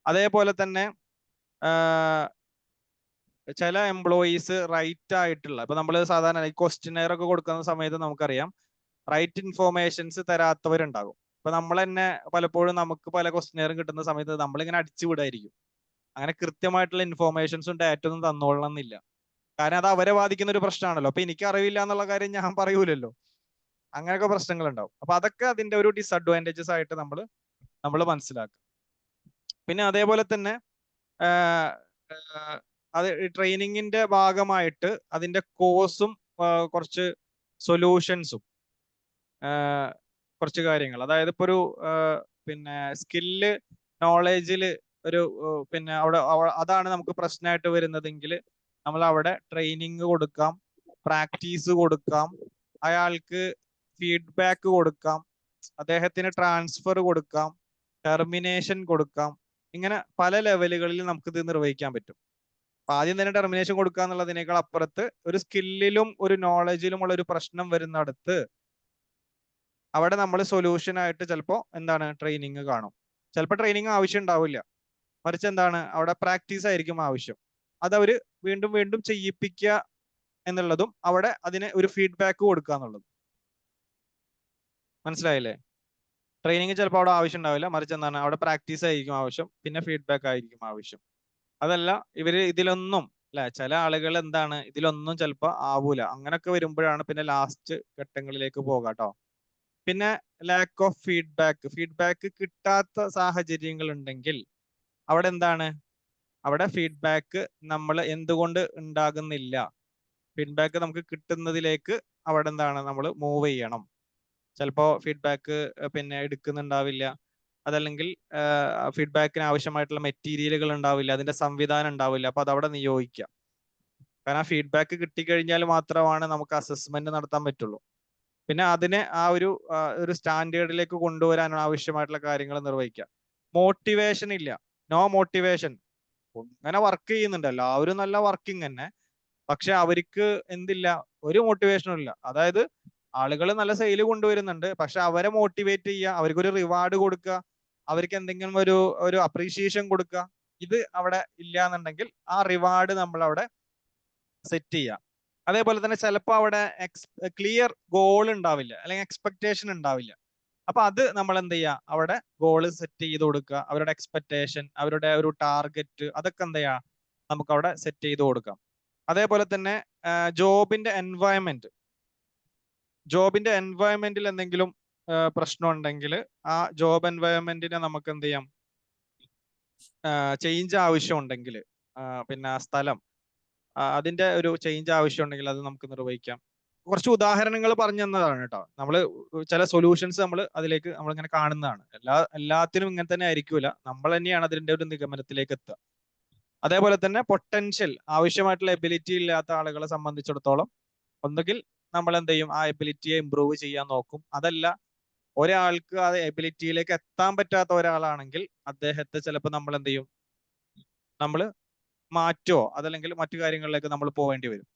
അതേപോലെ തന്നെ ചില എംപ്ലോയീസ് റൈറ്റ് ആയിട്ടുള്ള, ഇപ്പൊ നമ്മൾ സാധാരണ ഈ ക്വസ്റ്റ്യനെയർ ഒക്കെ കൊടുക്കുന്ന സമയത്ത് നമുക്കറിയാം റൈറ്റ് ഇൻഫോർമേഷൻസ് തരാത്തവരുണ്ടാകും. ഇപ്പൊ നമ്മൾ തന്നെ പലപ്പോഴും നമുക്ക് പല ക്വസ്റ്റ്യനെയറും കിട്ടുന്ന സമയത്ത് നമ്മളിങ്ങനെ അടിച്ചു വിടായിരിക്കും. അങ്ങനെ കൃത്യമായിട്ടുള്ള ഇൻഫോർമേഷൻസും ഡാറ്റ ഒന്നും തന്നോളണം എന്നില്ല. കാരണം അത് അവരെ ബാധിക്കുന്ന ഒരു പ്രശ്നമാണല്ലോ. അപ്പൊ എനിക്ക് അറിയില്ല എന്നുള്ള കാര്യം ഞാൻ പറയൂലല്ലോ. അങ്ങനെയൊക്കെ പ്രശ്നങ്ങൾ ഉണ്ടാവും. അപ്പൊ അതൊക്കെ അതിന്റെ ഒരു ഡിസഡ്വാൻറ്റേജസ് ആയിട്ട് നമ്മൾ മനസ്സിലാക്കുക. പിന്നെ അതേപോലെ തന്നെ അത് ട്രെയിനിങ്ങിന്റെ ഭാഗമായിട്ട് അതിന്റെ കോഴ്സും കുറച്ച് സൊല്യൂഷൻസും കുറച്ച് കാര്യങ്ങൾ, അതായത് ഇപ്പൊ ഒരു പിന്നെ സ്കില്ല് നോളേജില് ഒരു പിന്നെ അവിടെ അതാണ് നമുക്ക് പ്രശ്നമായിട്ട് വരുന്നതെങ്കിൽ നമ്മൾ അവിടെ ട്രെയിനിങ് കൊടുക്കാം, പ്രാക്ടീസ് കൊടുക്കാം, അയാൾക്ക് ഫീഡ്ബാക്ക് കൊടുക്കാം, അദ്ദേഹത്തിന് ട്രാൻസ്ഫർ കൊടുക്കാം, ടെർമിനേഷൻ കൊടുക്കാം. ഇങ്ങനെ പല ലെവലുകളിൽ നമുക്കിത് നിർവഹിക്കാൻ പറ്റും. അപ്പൊ ആദ്യം തന്നെ ടെർമിനേഷൻ കൊടുക്കുക എന്നുള്ളതിനേക്കാൾ അപ്പുറത്ത് ഒരു സ്കില്ലിലും ഒരു നോളജിലുമുള്ള ഒരു പ്രശ്നം വരുന്നിടത്ത് അവിടെ നമ്മൾ സൊല്യൂഷൻ ആയിട്ട് ചിലപ്പോൾ എന്താണ് ട്രെയിനിങ് കാണും. ചിലപ്പോൾ ട്രെയിനിങ് ആവശ്യം ഉണ്ടാവില്ല, മറിച്ച് എന്താണ് അവിടെ പ്രാക്ടീസ് ആയിരിക്കും ആവശ്യം. അതവര് വീണ്ടും വീണ്ടും ചെയ്യിപ്പിക്കുക എന്നുള്ളതും അവിടെ അതിന് ഒരു ഫീഡ്ബാക്ക് കൊടുക്കുക എന്നുള്ളതും. മനസ്സിലായില്ലേ? ട്രെയിനിങ് ചിലപ്പോൾ അവിടെ ആവശ്യം ഉണ്ടാവില്ല, മറിച്ച് എന്താണ് അവിടെ പ്രാക്ടീസ് ആയിരിക്കും ആവശ്യം, പിന്നെ ഫീഡ്ബാക്ക് ആയിരിക്കും ആവശ്യം. അതല്ല ഇവര് ഇതിലൊന്നും അല്ലെ, ചില ആളുകൾ എന്താണ് ഇതിലൊന്നും ചിലപ്പോൾ ആവൂല. അങ്ങനൊക്കെ വരുമ്പോഴാണ് പിന്നെ ലാസ്റ്റ് ഘട്ടങ്ങളിലേക്ക് പോകാട്ടോ. പിന്നെ ലാക്ക് ഓഫ് ഫീഡ്ബാക്ക് കിട്ടാത്ത സാഹചര്യങ്ങൾ ഉണ്ടെങ്കിൽ അവിടെ എന്താണ്, അവിടെ ഫീഡ്ബാക്ക് നമ്മൾ എന്തുകൊണ്ട് ഉണ്ടാകുന്നില്ല, ഫീഡ്ബാക്ക് നമുക്ക് കിട്ടുന്നതിലേക്ക് അവിടെ എന്താണ് നമ്മൾ മൂവ് ചെയ്യണം. ചിലപ്പോൾ ഫീഡ്ബാക്ക് പിന്നെ എടുക്കുന്നുണ്ടാവില്ല, അതല്ലെങ്കിൽ ഫീഡ്ബാക്കിന് ആവശ്യമായിട്ടുള്ള മെറ്റീരിയലുകൾ ഉണ്ടാവില്ല, അതിന്റെ സംവിധാനം ഉണ്ടാവില്ല. അപ്പൊ അതവിടെ നിയോഗിക്കാം. കാരണം ഫീഡ്ബാക്ക് കിട്ടിക്കഴിഞ്ഞാൽ മാത്രമാണ് നമുക്ക് അസസ്മെന്റ് നടത്താൻ പറ്റുള്ളൂ. പിന്നെ അതിനെ ആ ഒരു സ്റ്റാൻഡേർഡിലേക്ക് കൊണ്ടുവരാൻ ആവശ്യമായിട്ടുള്ള കാര്യങ്ങൾ നിർവഹിക്കുക. മോട്ടിവേഷൻ ഇല്ല, നോ മോട്ടിവേഷൻ. അങ്ങനെ വർക്ക് ചെയ്യുന്നുണ്ട് എല്ലാവരും, നല്ല വർക്കിംഗ് തന്നെ, പക്ഷെ അവർക്ക് എന്തില്ല, ഒരു മോട്ടിവേഷനും ഇല്ല. അതായത് ആളുകൾ നല്ല സെയിൽ കൊണ്ടുവരുന്നുണ്ട്, പക്ഷെ അവരെ മോട്ടിവേറ്റ് ചെയ്യുക, അവർക്കൊരു റിവാർഡ് കൊടുക്കുക, അവർക്ക് എന്തെങ്കിലും ഒരു അപ്രീഷിയേഷൻ കൊടുക്കുക, ഇത് അവിടെ ഇല്ല എന്നുണ്ടെങ്കിൽ ആ റിവാർഡ് നമ്മൾ അവിടെ സെറ്റ് ചെയ്യുക. അതേപോലെ തന്നെ ചിലപ്പോൾ അവിടെ ക്ലിയർ ഗോൾ ഉണ്ടാവില്ല, അല്ലെങ്കിൽ എക്സ്പെക്ടേഷൻ ഉണ്ടാവില്ല. അപ്പൊ അത് നമ്മൾ എന്ത് ചെയ്യുക, അവിടെ ഗോള് സെറ്റ് ചെയ്ത് കൊടുക്കുക, അവരുടെ എക്സ്പെക്ടേഷൻ, അവരുടെ ഒരു ടാർഗറ്റ്, അതൊക്കെ എന്ത് ചെയ്യുക, നമുക്ക് അവിടെ സെറ്റ് ചെയ്ത് കൊടുക്കാം. അതേപോലെ തന്നെ ജോബിന്റെ എൻവയൺമെന്റിൽ എന്തെങ്കിലും പ്രശ്നം ഉണ്ടെങ്കിൽ ആ ജോബ് എൻവയൺമെന്റിനെ നമുക്ക് എന്ത് ചെയ്യാം, ചേഞ്ച് ആവശ്യമുണ്ടെങ്കിൽ പിന്നെ സ്ഥലം അതിന്റെ ഒരു ചേഞ്ച് ആവശ്യമുണ്ടെങ്കിൽ അത് നമുക്ക് നിർവഹിക്കാം. കുറച്ച് ഉദാഹരണങ്ങൾ പറഞ്ഞു തന്നതാണ് കേട്ടോ. നമ്മൾ ചില സൊല്യൂഷൻസ് അതിലേക്ക് നമ്മളിങ്ങനെ കാണുന്നതാണ്. എല്ലാത്തിനും ഇങ്ങനെ തന്നെ ആയിരിക്കൂല, നമ്മൾ തന്നെയാണ് അതിന്റെ ഒരു നിഗമനത്തിലേക്ക് എത്തുക. അതേപോലെ തന്നെ പൊട്ടൻഷ്യൽ, ആവശ്യമായിട്ടുള്ള എബിലിറ്റി ഇല്ലാത്ത ആളുകളെ സംബന്ധിച്ചിടത്തോളം ഒന്നുകിൽ നമ്മൾ എന്ത് ചെയ്യും, ആ എബിലിറ്റിയെ ഇമ്പ്രൂവ് ചെയ്യാൻ നോക്കും. അതല്ല ഒരാൾക്ക് ആ എബിലിറ്റിയിലേക്ക് എത്താൻ പറ്റാത്ത ഒരാളാണെങ്കിൽ അദ്ദേഹത്തെ ചിലപ്പോൾ നമ്മൾ എന്ത് ചെയ്യും, നമ്മൾ മാറ്റോ അതല്ലെങ്കിൽ മറ്റു കാര്യങ്ങളിലേക്ക് നമ്മൾ പോവേണ്ടി വരും.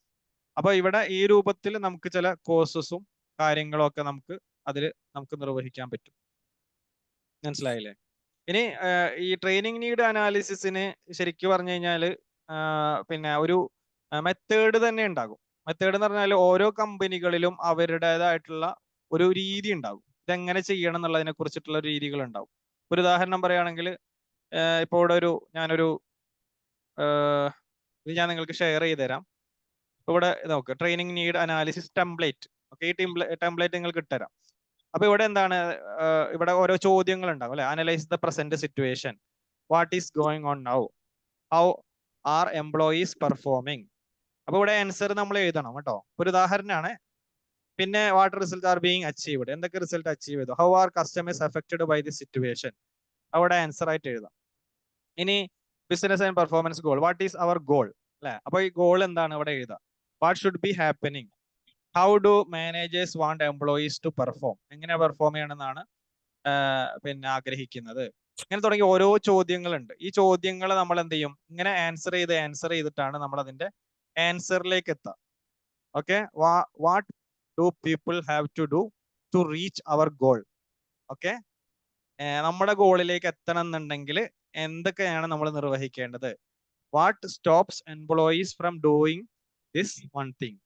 അപ്പൊ ഇവിടെ ഈ രൂപത്തിൽ നമുക്ക് ചില കോഴ്സസും കാര്യങ്ങളും ഒക്കെ നമുക്ക് നിർവഹിക്കാൻ പറ്റും. മനസ്സിലായില്ലേ? ഇനി ഈ ട്രെയിനിങ് നീഡ് അനാലിസിസിന് ശരിക്കും പറഞ്ഞു കഴിഞ്ഞാൽ പിന്നെ ഒരു മെത്തേഡ് തന്നെ ഉണ്ടാകും. മെത്തേഡ് എന്ന് പറഞ്ഞാൽ ഓരോ കമ്പനികളിലും അവരുടേതായിട്ടുള്ള ഒരു രീതി ഉണ്ടാകും. ഇതെങ്ങനെ ചെയ്യണം എന്നുള്ളതിനെ കുറിച്ചിട്ടുള്ള രീതികൾ ഉണ്ടാവും. ഒരു ഉദാഹരണം പറയുകയാണെങ്കിൽ ഇപ്പോൾ ഇവിടെ ഞാനൊരു ഇത് ഞാൻ നിങ്ങൾക്ക് ഷെയർ ചെയ്ത് തരാം. ഇവിടെ നോക്കുക, training need analysis template. Okay, ഈ ടെംപ്ലേറ്റ് നിങ്ങൾക്ക് ഇട്ടുതരാം. അപ്പൊ ഇവിടെ എന്താണ്, ഇവിടെ ഓരോ ചോദ്യങ്ങൾ ഉണ്ടാവും അല്ലെ. Analyse the present situation, what is going on now, how are employees performing. അപ്പൊ ഇവിടെ ആൻസർ നമ്മൾ എഴുതണം കേട്ടോ. ഒരു ഉദാഹരണമാണ്. പിന്നെ what result are being achieved, എന്തൊക്കെ റിസൾട്ട് അച്ചീവ് ചെയ്തു. How are customers affected by the situation, അവിടെ ആൻസർ ആയിട്ട് എഴുതാം. ഇനി business and performance goal, what is our goal അല്ലെ. അപ്പൊ ഈ ഗോൾ എന്താണ് ഇവിടെ എഴുതാം. What should be happening, how do managers want employees to perform, എങ്ങനെ പെർഫോം ചെയ്യണമെന്നാണ് പിന്നെ ആഗ്രഹിക്കുന്നത്. ഇങ്ങനെ തുടങ്ങി ഓരോ ചോദ്യങ്ങളുണ്ട്. ഈ ചോദ്യങ്ങൾ നമ്മൾ എന്ത് ചെയ്യും, ഇങ്ങനെ ആൻസർ ചെയ്തിട്ടാണ് നമ്മൾ അതിന്റെ ആൻസറിലേക്ക് എത്തുക. ഓക്കെ, what do people have to do to reach our goal. Okay, നമ്മുടെ ഗോളിലേക്ക് എത്തണം എന്നുണ്ടെങ്കിൽ എന്തൊക്കെയാണ് നമ്മൾ നിർവഹിക്കേണ്ടത്. What stops employees from doing this one thing.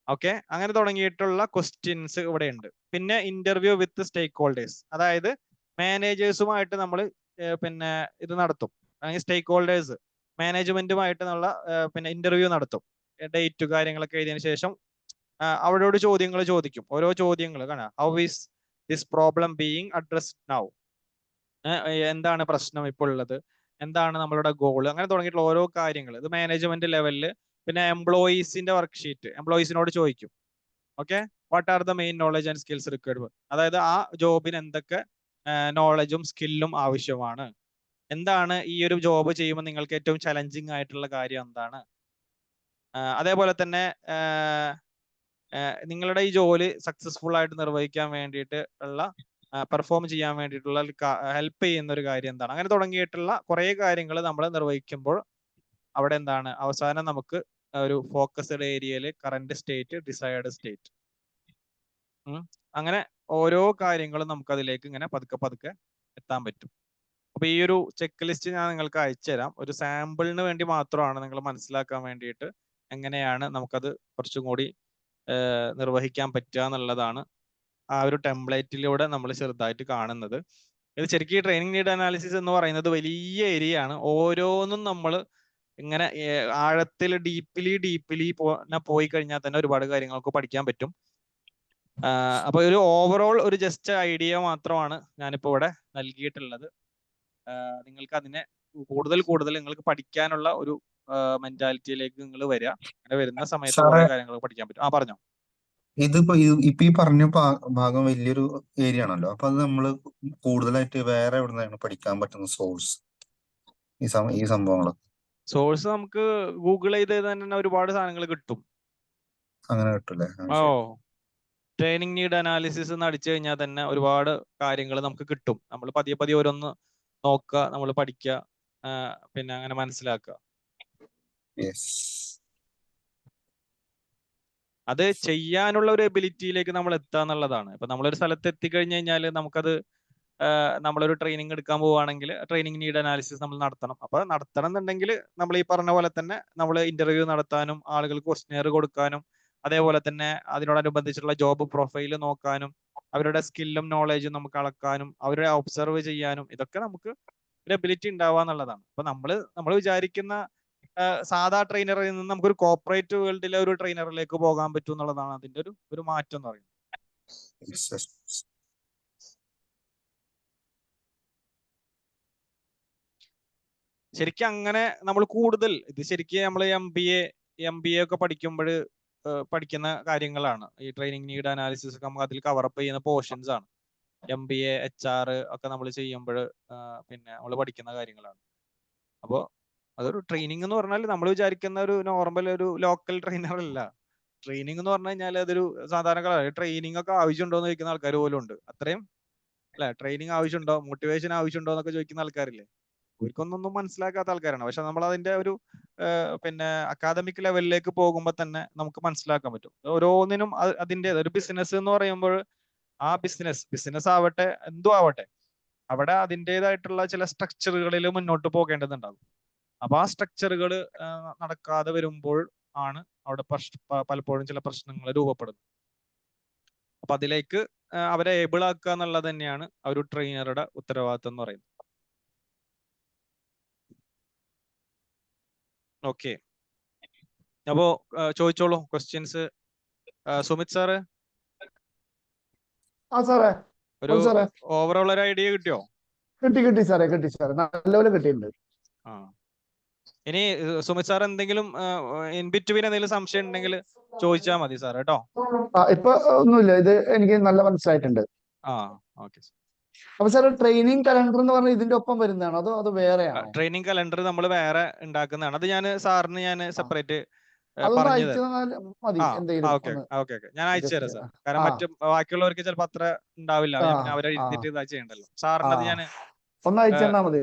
Okay, അങ്ങനെ തുടങ്ങിയിട്ടുള്ള ക്വസ്റ്റ്യൻസ് ഇവിടെ ഉണ്ട്. പിന്നെ ഇന്റർവ്യൂ വിത്ത് സ്റ്റേക്ക് ഹോൾഡേഴ്സ്, അതായത് മാനേജേഴ്സുമായിട്ട് നമ്മൾ പിന്നെ ഇത് നടത്തും. അല്ലെങ്കിൽ സ്റ്റേക്ക് ഹോൾഡേഴ്സ് മാനേജ്മെന്റുമായിട്ട് നമ്മൾ പിന്നെ ഇന്റർവ്യൂ നടത്തും. ഡേറ്റ് കാര്യങ്ങളൊക്കെ എഴുതിയതിനു ശേഷം അവരോട് ചോദ്യങ്ങൾ ചോദിക്കും. ഓരോ ചോദ്യങ്ങൾ കാണാം. How is this problem being addressed now, എന്താണ് പ്രശ്നം ഇപ്പോൾ ഉള്ളത്, എന്താണ് നമ്മളുടെ ഗോൾ, അങ്ങനെ തുടങ്ങിയിട്ടുള്ള ഓരോ കാര്യങ്ങൾ. ഇത് മാനേജ്മെന്റ് ലെവലിൽ. പിന്നെ എംപ്ലോയീസിന്റെ വർക്ക്ഷീറ്റ് എംപ്ലോയീസിനോട് ചോദിക്കും. Okay, what are the main knowledge and skills required, അതായത് ആ ജോബിന് എന്തൊക്കെ നോളജും സ്കില്ലും ആവശ്യമാണ്, എന്താണ് ഈ ഒരു ജോബ് ചെയ്യുമ്പോൾ നിങ്ങൾക്ക് ഏറ്റവും ചലഞ്ചിങ് ആയിട്ടുള്ള കാര്യം എന്താണ്. അതേപോലെ തന്നെ നിങ്ങളുടെ ഈ ജോലി സക്സസ്ഫുൾ ആയിട്ട് നിർവഹിക്കാൻ വേണ്ടിയിട്ട് ഉള്ള പെർഫോം ചെയ്യാൻ വേണ്ടിയിട്ടുള്ള ഹെൽപ്പ് ചെയ്യുന്ന ഒരു കാര്യം എന്താണ്. അങ്ങനെ തുടങ്ങിയിട്ടുള്ള കുറേ കാര്യങ്ങൾ നമ്മൾ നിർവഹിക്കുമ്പോൾ അവിടെ എന്താണ് അവസാനം നമുക്ക് ഒരു ഫോക്കസ്ഡ് ഏരിയയിൽ കറന്റ് സ്റ്റേറ്റ്, ഡിസൈർഡ് സ്റ്റേറ്റ്, അങ്ങനെ ഓരോ കാര്യങ്ങളും നമുക്ക് അതിലേക്ക് ഇങ്ങനെ പതുക്കെ പതുക്കെ എത്താൻ പറ്റും. അപ്പൊ ഈ ഒരു ചെക്ക് ലിസ്റ്റ് ഞാൻ നിങ്ങൾക്ക് അയച്ചു തരാം. ഒരു സാമ്പിളിന് വേണ്ടി മാത്രമാണ്, നിങ്ങൾ മനസ്സിലാക്കാൻ വേണ്ടിയിട്ട് എങ്ങനെയാണ് നമുക്കത് കുറച്ചും കൂടി നിർവഹിക്കാൻ പറ്റുക എന്നുള്ളതാണ് ആ ഒരു ടെംപ്ലേറ്റിലൂടെ നമ്മൾ ചെറുതായിട്ട് കാണുന്നത്. ഇത് ശരിക്കും ട്രെയിനിങ് നീഡ് അനാലിസിസ് എന്ന് പറയുന്നത് വലിയ ഏരിയ ആണ്. ഓരോന്നും നമ്മൾ ഇങ്ങനെ ആഴത്തിൽ ഡീപ്ലി പോയി കഴിഞ്ഞാൽ തന്നെ ഒരുപാട് കാര്യങ്ങൾക്ക് പഠിക്കാൻ പറ്റും. അപ്പൊ ഒരു ഓവറോൾ ഒരു ജസ്റ്റ് ഐഡിയ മാത്രമാണ് ഞാനിപ്പോ ഇവിടെ നൽകിയിട്ടുള്ളത്. നിങ്ങൾക്ക് അതിനെ കൂടുതൽ നിങ്ങൾക്ക് പഠിക്കാനുള്ള ഒരു മെന്റാലിറ്റിയിലേക്ക് നിങ്ങൾ വരിക. അങ്ങനെ വരുന്ന സമയത്ത് കുറെ കാര്യങ്ങൾ പഠിക്കാൻ പറ്റും. പറഞ്ഞോ. ഇതിപ്പോ ഇപ്പൊ ഈ പറഞ്ഞ ഭാഗം വലിയൊരു ഏരിയ ആണല്ലോ. അപ്പൊ അത് നമ്മൾ കൂടുതലായിട്ട് വേറെ എവിടെ നിന്നാണ് പഠിക്കാൻ പറ്റുന്ന സോഴ്സ് ഈ സംഭവങ്ങൾ? സോഴ്സ് നമുക്ക് ഗൂഗിൾ ചെയ്ത് തന്നെ ഒരുപാട് സാധനങ്ങൾ കിട്ടും. അങ്ങനെ കിട്ടൂലേ? ട്രെയിനിങ് നീഡ് അനാലിസിസ് എന്ന് അടിച്ചു കഴിഞ്ഞാൽ തന്നെ ഒരുപാട് കാര്യങ്ങൾ നമുക്ക് കിട്ടും. നമ്മൾ പതിയെ ഓരോന്ന് നോക്കുക, നമ്മൾ പഠിക്കുക, പിന്നെ അങ്ങനെ മനസ്സിലാക്കുക. അത് ചെയ്യാനുള്ള ഒരു എബിലിറ്റിയിലേക്ക് നമ്മൾ എത്തുക എന്നുള്ളതാണ്. ഇപ്പൊ നമ്മളൊരു സ്ഥലത്ത് എത്തിക്കഴിഞ്ഞു കഴിഞ്ഞാൽ നമുക്കത് നമ്മളൊരു ട്രെയിനിങ് എടുക്കാൻ പോവുകയാണെങ്കിൽ ട്രെയിനിങ് നീഡ് അനാലിസിസ് നമ്മൾ നടത്തണം. അപ്പൊ നടത്തണം എന്നുണ്ടെങ്കിൽ നമ്മൾ ഈ പറഞ്ഞ പോലെ തന്നെ നമ്മൾ ഇന്റർവ്യൂ നടത്താനും ആളുകൾക്ക് ക്വസ്റ്റ്യനെയർ കൊടുക്കാനും അതേപോലെ തന്നെ അതിനോടനുബന്ധിച്ചുള്ള ജോബ് പ്രൊഫൈൽ നോക്കാനും അവരുടെ സ്കില്ലും നോളേജും നമുക്ക് അളക്കാനും അവരെ ഒബ്സർവ് ചെയ്യാനും ഇതൊക്കെ നമുക്ക് ഒരു എബിലിറ്റി ഉണ്ടാവുക എന്നുള്ളതാണ്. അപ്പൊ നമ്മൾ വിചാരിക്കുന്ന സാധാ ട്രെയിനറിൽ നിന്ന് നമുക്കൊരു കോർപ്പറേറ്റ് വേൾഡിലെ ഒരു ട്രെയിനറിലേക്ക് പോകാൻ പറ്റും എന്നുള്ളതാണ് അതിന്റെ ഒരു മാറ്റം എന്ന് പറയുന്നത്. ശരിക്കും അങ്ങനെ നമ്മൾ കൂടുതൽ ഇത് ശരിക്കും നമ്മൾ എം ബി എ ഒക്കെ പഠിക്കുമ്പോൾ പഠിക്കുന്ന കാര്യങ്ങളാണ്. ഈ ട്രെയിനിങ് നീഡ് അനാലിസിസ് ഒക്കെ നമുക്ക് അതിൽ കവറപ്പ് ചെയ്യുന്ന പോർഷൻസ് ആണ്. MBA HR ഒക്കെ നമ്മൾ ചെയ്യുമ്പോൾ പിന്നെ നമ്മൾ പഠിക്കുന്ന കാര്യങ്ങളാണ്. അപ്പോൾ അതൊരു ട്രെയിനിങ് എന്ന് പറഞ്ഞാൽ നമ്മൾ വിചാരിക്കുന്ന ഒരു നോർമൽ ഒരു ലോക്കൽ ട്രെയിനർ അല്ല. ട്രെയിനിങ് എന്ന് പറഞ്ഞു കഴിഞ്ഞാൽ അതൊരു സാധാരണ ട്രെയിനിങ് ഒക്കെ ആവശ്യമുണ്ടോ എന്ന് ചോദിക്കുന്ന ആൾക്കാർ പോലും ഉണ്ട്. അത്രയും അല്ലെ, ട്രെയിനിങ് ആവശ്യമുണ്ടോ, മോട്ടിവേഷൻ ആവശ്യമുണ്ടോ എന്നൊക്കെ ചോദിക്കുന്ന ആൾക്കാരില്ലേ. ഇവർക്കൊന്നും മനസ്സിലാക്കാത്ത ആൾക്കാരാണ്. പക്ഷെ നമ്മൾ അതിന്റെ ഒരു പിന്നെ അക്കാദമിക് ലെവലിലേക്ക് പോകുമ്പോൾ തന്നെ നമുക്ക് മനസ്സിലാക്കാൻ പറ്റും. ഓരോന്നിനും അതിന്റെ ഒരു ബിസിനസ് എന്ന് പറയുമ്പോൾ ആ ബിസിനസ് ആവട്ടെ എന്തോ ആവട്ടെ അവിടെ അതിൻ്റെതായിട്ടുള്ള ചില സ്ട്രക്ചറുകളിൽ മുന്നോട്ട് പോകേണ്ടതുണ്ടാകും. അപ്പൊ ആ സ്ട്രക്ചറുകൾ നടക്കാതെ വരുമ്പോൾ ആണ് അവിടെ പലപ്പോഴും ചില പ്രശ്നങ്ങൾ രൂപപ്പെടുന്നത്. അപ്പൊ അതിലേക്ക് അവരെ ഏബിൾ ആക്കുക എന്നുള്ളത് തന്നെയാണ് ആ ഒരു ട്രെയിനറുടെ ഉത്തരവാദിത്വം എന്ന് പറയുന്നത്. ഓക്കെ, അപ്പോ ചോദിച്ചോളൂ ക്വസ്റ്റ്യൻസ്. സുമിത് സാറ് സാറേ ഒരു സാറേ ഓവറോൾ ഒരു ഐഡിയ കിട്ടിയോ? കിട്ടി സാറേ നല്ലപോലെ കിട്ടിയിട്ടുണ്ട്. ആ ഇനി സുമിത് സാർ എന്തെങ്കിലും ഇൻ ബിറ്റ്വീൻ എന്തെങ്കിലും സംശയം ഉണ്ടെങ്കിൽ ചോദിച്ചാൽ മതി സാർ കേട്ടോ. ഇപ്പൊ ഒന്നുമില്ല, ഇത് എനിക്ക് നല്ല മനസ്സിലായിട്ടുണ്ട്. ഓക്കെ. അപ്പൊ സാർ ട്രെയിനിങ് കലണ്ടർ എന്ന് പറഞ്ഞാൽ ഇതിന്റെ ഒപ്പം വരുന്നതാണോ അതോ വേറെയാണോ? ട്രെയിനിങ് കലണ്ടർ നമ്മൾ വേറെ ഉണ്ടാക്കുന്നതാണ്. അത് ഞാൻ സാറിന് ഞാൻ സെപ്പറേറ്റ് അതൊന്ന് പറഞ്ഞു അയച്ചു തരാം. തന്നാൽ മതി എന്തെങ്കിലും. ഓക്കെ ഞാൻ അയച്ചു തരാം സാർ. കാരണം മറ്റു ബാക്കിയുള്ളവർക്ക് ചിലപ്പോൾ അത്ര ഉണ്ടാവില്ല, പിന്നെ അവരെ ഇരുത്തിയിട്ട് ഇതാ ചെയ്യണ്ടല്ലോ. സാറിന് അത് ഞാൻ ഒന്ന് അയച്ചു തന്നാൽ മതി.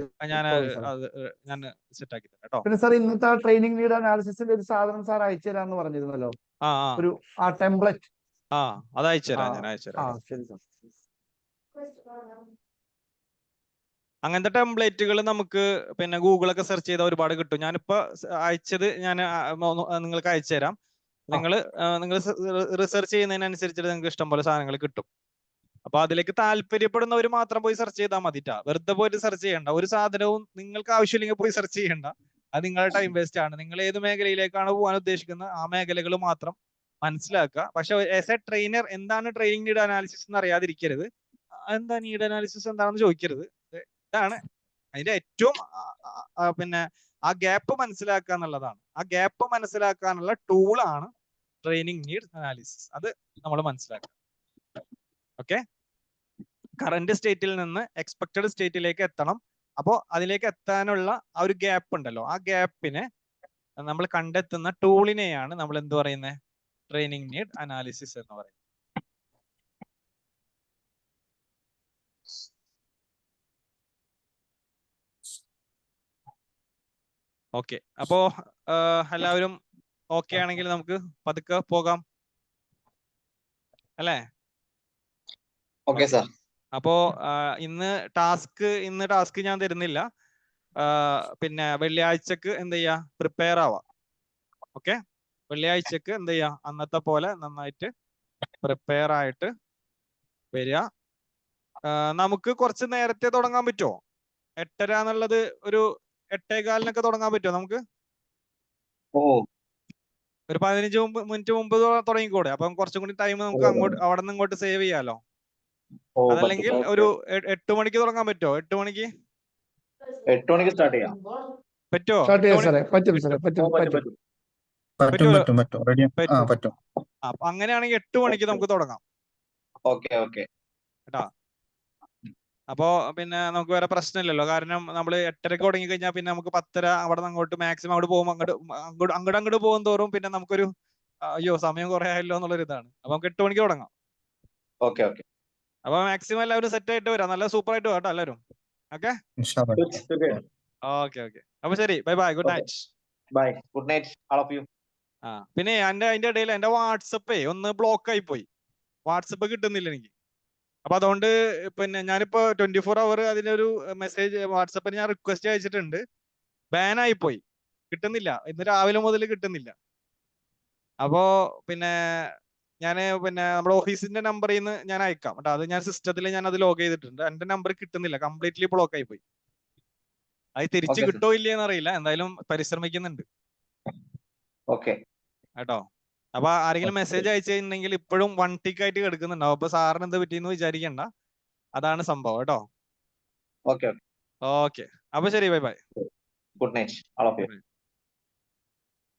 ഞാൻ സെറ്റ് ആക്കി തരാം കേട്ടോ. പിന്നെ സാർ ഇന്നത്തെ ട്രെയിനിങ് നീഡ് അനാലിസിസിന്റെ ഒരു സാധനം സാർ അയച്ചു തരാന്ന് പറഞ്ഞിരുന്നല്ലോ, ഒരു ടെംപ്ലേറ്റ്. അത് അയച്ചു തരാം, ഞാൻ അയച്ചു തരാം. ശരി സാർ. അങ്ങനത്തെ ടെംപ്ലേറ്റുകൾ നമുക്ക് പിന്നെ ഗൂഗിളൊക്കെ സെർച്ച് ചെയ്താൽ ഒരുപാട് കിട്ടും. ഞാനിപ്പോ അയച്ചത് ഞാൻ നിങ്ങൾക്ക് അയച്ചു തരാം. നിങ്ങൾ റിസർച്ച് ചെയ്യുന്നതിനനുസരിച്ചിട്ട് നിങ്ങൾക്ക് ഇഷ്ടംപോലെ സാധനങ്ങൾ കിട്ടും. അപ്പൊ അതിലേക്ക് താല്പര്യപ്പെടുന്നവർ മാത്രം പോയി സെർച്ച് ചെയ്താൽ മതിട്ടാ. വെറുതെ പോയിട്ട് സെർച്ച് ചെയ്യണ്ട. ഒരു സാധനവും നിങ്ങൾക്ക് ആവശ്യമില്ലെങ്കിൽ പോയി സെർച്ച് ചെയ്യണ്ട. അത് നിങ്ങളുടെ ടൈം വേസ്റ്റ് ആണ്. നിങ്ങൾ ഏത് മേഖലയിലേക്കാണ് പോകാൻ ഉദ്ദേശിക്കുന്നത് ആ മേഖലകൾ മാത്രം മനസ്സിലാക്കുക. പക്ഷെ ആസ് എ ട്രെയിനർ എന്താണ് ട്രെയിനിങ് നീഡ് അനാലിസിസ് എന്ന് അറിയാതിരിക്കരുത്. എന്താ നീഡ് അനാലിസിസ് എന്താണെന്ന് ചോദിക്കരുത്. ഇതാണ് അതിന്റെ ഏറ്റവും പിന്നെ ആ ഗ്യാപ്പ് മനസ്സിലാക്കുക എന്നുള്ളതാണ്. ആ ഗ്യാപ്പ് മനസ്സിലാക്കാനുള്ള ടൂളാണ് ട്രെയിനിങ് നീഡ് അനാലിസിസ്. അത് നമ്മൾ മനസ്സിലാക്കുക. ഓക്കെ, കറന്റ് സ്റ്റേറ്റിൽ നിന്ന് എക്സ്പെക്റ്റഡ് സ്റ്റേറ്റിലേക്ക് എത്തണം. അപ്പോൾ അതിലേക്ക് എത്താനുള്ള ആ ഒരു ഗ്യാപ്പ് ഉണ്ടല്ലോ, ആ ഗ്യാപ്പിനെ നമ്മൾ കണ്ടെത്തുന്ന ടൂളിനെയാണ് നമ്മൾ എന്ത് പറയുന്നത്? ട്രെയിനിങ് നീഡ് അനാലിസിസ് എന്ന് പറയുന്നത്. ഓക്കെ, അപ്പോ എല്ലാവരും ഓക്കെ ആണെങ്കിൽ നമുക്ക് പതുക്കെ പോകാം അല്ലേ? Okay sir. അപ്പോ ഇന്ന് ടാസ്ക് ഞാൻ തരുന്നില്ല. പിന്നെ വെള്ളിയാഴ്ചക്ക് എന്ത് ചെയ്യാ, പ്രിപ്പയർ ആവാം. ഓക്കെ, വെള്ളിയാഴ്ചക്ക് എന്ത് ചെയ്യാ, അന്നത്തെ പോലെ നന്നായിട്ട് പ്രിപ്പയർ ആയിട്ട് വരിക. നമുക്ക് കുറച്ച് നേരത്തെ തുടങ്ങാൻ പറ്റുമോ? 8:30 എന്നുള്ളത് ഒരു 8:15 തുടങ്ങാൻ പറ്റുമോ നമുക്ക്? ഒരു 15 മിനിറ്റ് മുമ്പ് തുടങ്ങിക്കൂടെ? അപ്പം കുറച്ചും കൂടി ടൈം നമുക്ക് അവിടെ നിന്ന് ഇങ്ങോട്ട് സേവ് ചെയ്യാലോ. അതല്ലെങ്കിൽ ഒരു 8 മണിക്ക് തുടങ്ങാൻ പറ്റുമോ? 8 മണിക്ക് 8 മണിക്ക് സ്റ്റാർട്ട് ചെയ്യാം. പറ്റുമോ? അങ്ങനെയാണെങ്കിൽ 8 മണിക്ക് നമുക്ക് തുടങ്ങാം. കേട്ടാ. അപ്പോ പിന്നെ നമുക്ക് വേറെ പ്രശ്നമില്ലല്ലോ. കാരണം നമ്മൾ 8:30 തുടങ്ങി കഴിഞ്ഞാൽ പിന്നെ നമുക്ക് 10:30 അവിടെ നിന്ന് അങ്ങോട്ട് മാക്സിമം അവിടെ പോകുമ്പോൾ അങ്ങോട്ട് പോകും തോറും പിന്നെ നമുക്കൊരു അയ്യോ സമയം കുറെ ആയല്ലോ എന്നുള്ളൊരു ഇതാണ്. അപ്പൊ നമുക്ക് 8 മണിക്ക് തുടങ്ങാം. അപ്പൊ മാക്സിമം എല്ലാവരും സെറ്റ് ആയിട്ട് വരാം. നല്ല സൂപ്പർ ആയിട്ട് കേട്ടോ എല്ലാവരും. Okay okay. അപ്പൊ ശരി, bye bye, good night. Good night all of you. പിന്നെ അതിന്റെ ഇടയിൽ എന്റെ വാട്സപ്പേ ഒന്ന് ബ്ലോക്ക് ആയി പോയി. വാട്സപ്പ് കിട്ടുന്നില്ല എനിക്ക്. അപ്പൊ അതുകൊണ്ട് പിന്നെ ഞാനിപ്പോ 24 hour അതിനൊരു മെസ്സേജ് വാട്സപ്പിന് ഞാൻ റിക്വസ്റ്റ് അയച്ചിട്ടുണ്ട്. ബാൻ ആയി പോയി, കിട്ടുന്നില്ല. ഇന്ന് രാവിലെ മുതൽ കിട്ടുന്നില്ല. അപ്പോ പിന്നെ നമ്മുടെ ഓഫീസിന്റെ നമ്പറിൽ നിന്ന് ഞാൻ അയക്കാം കേട്ടോ. അത് ഞാൻ സിസ്റ്റത്തിൽ ഞാൻ അത് ലോഗ് ചെയ്തിട്ടുണ്ട്. എന്റെ നമ്പർ കിട്ടുന്നില്ല, കംപ്ലീറ്റ്ലി ബ്ലോക്ക് ആയി പോയി. അത് തിരിച്ചു കിട്ടോ ഇല്ലയെന്ന് അറിയില്ല, എന്തായാലും പരിശ്രമിക്കുന്നുണ്ട് കേട്ടോ. അപ്പൊ ആരെങ്കിലും മെസ്സേജ് അയച്ചു കഴിഞ്ഞിട്ടുണ്ടെങ്കിൽ ഇപ്പോഴും 1 tick ആയിട്ട് കിടക്കുന്നുണ്ടാവും. അപ്പൊ സാറിന് എന്ത് പറ്റിയെന്ന് വിചാരിക്കണ്ട, അതാണ് സംഭവം കേട്ടോ. ഓക്കെ, അപ്പൊ ശരി, bye bye, good night all of you.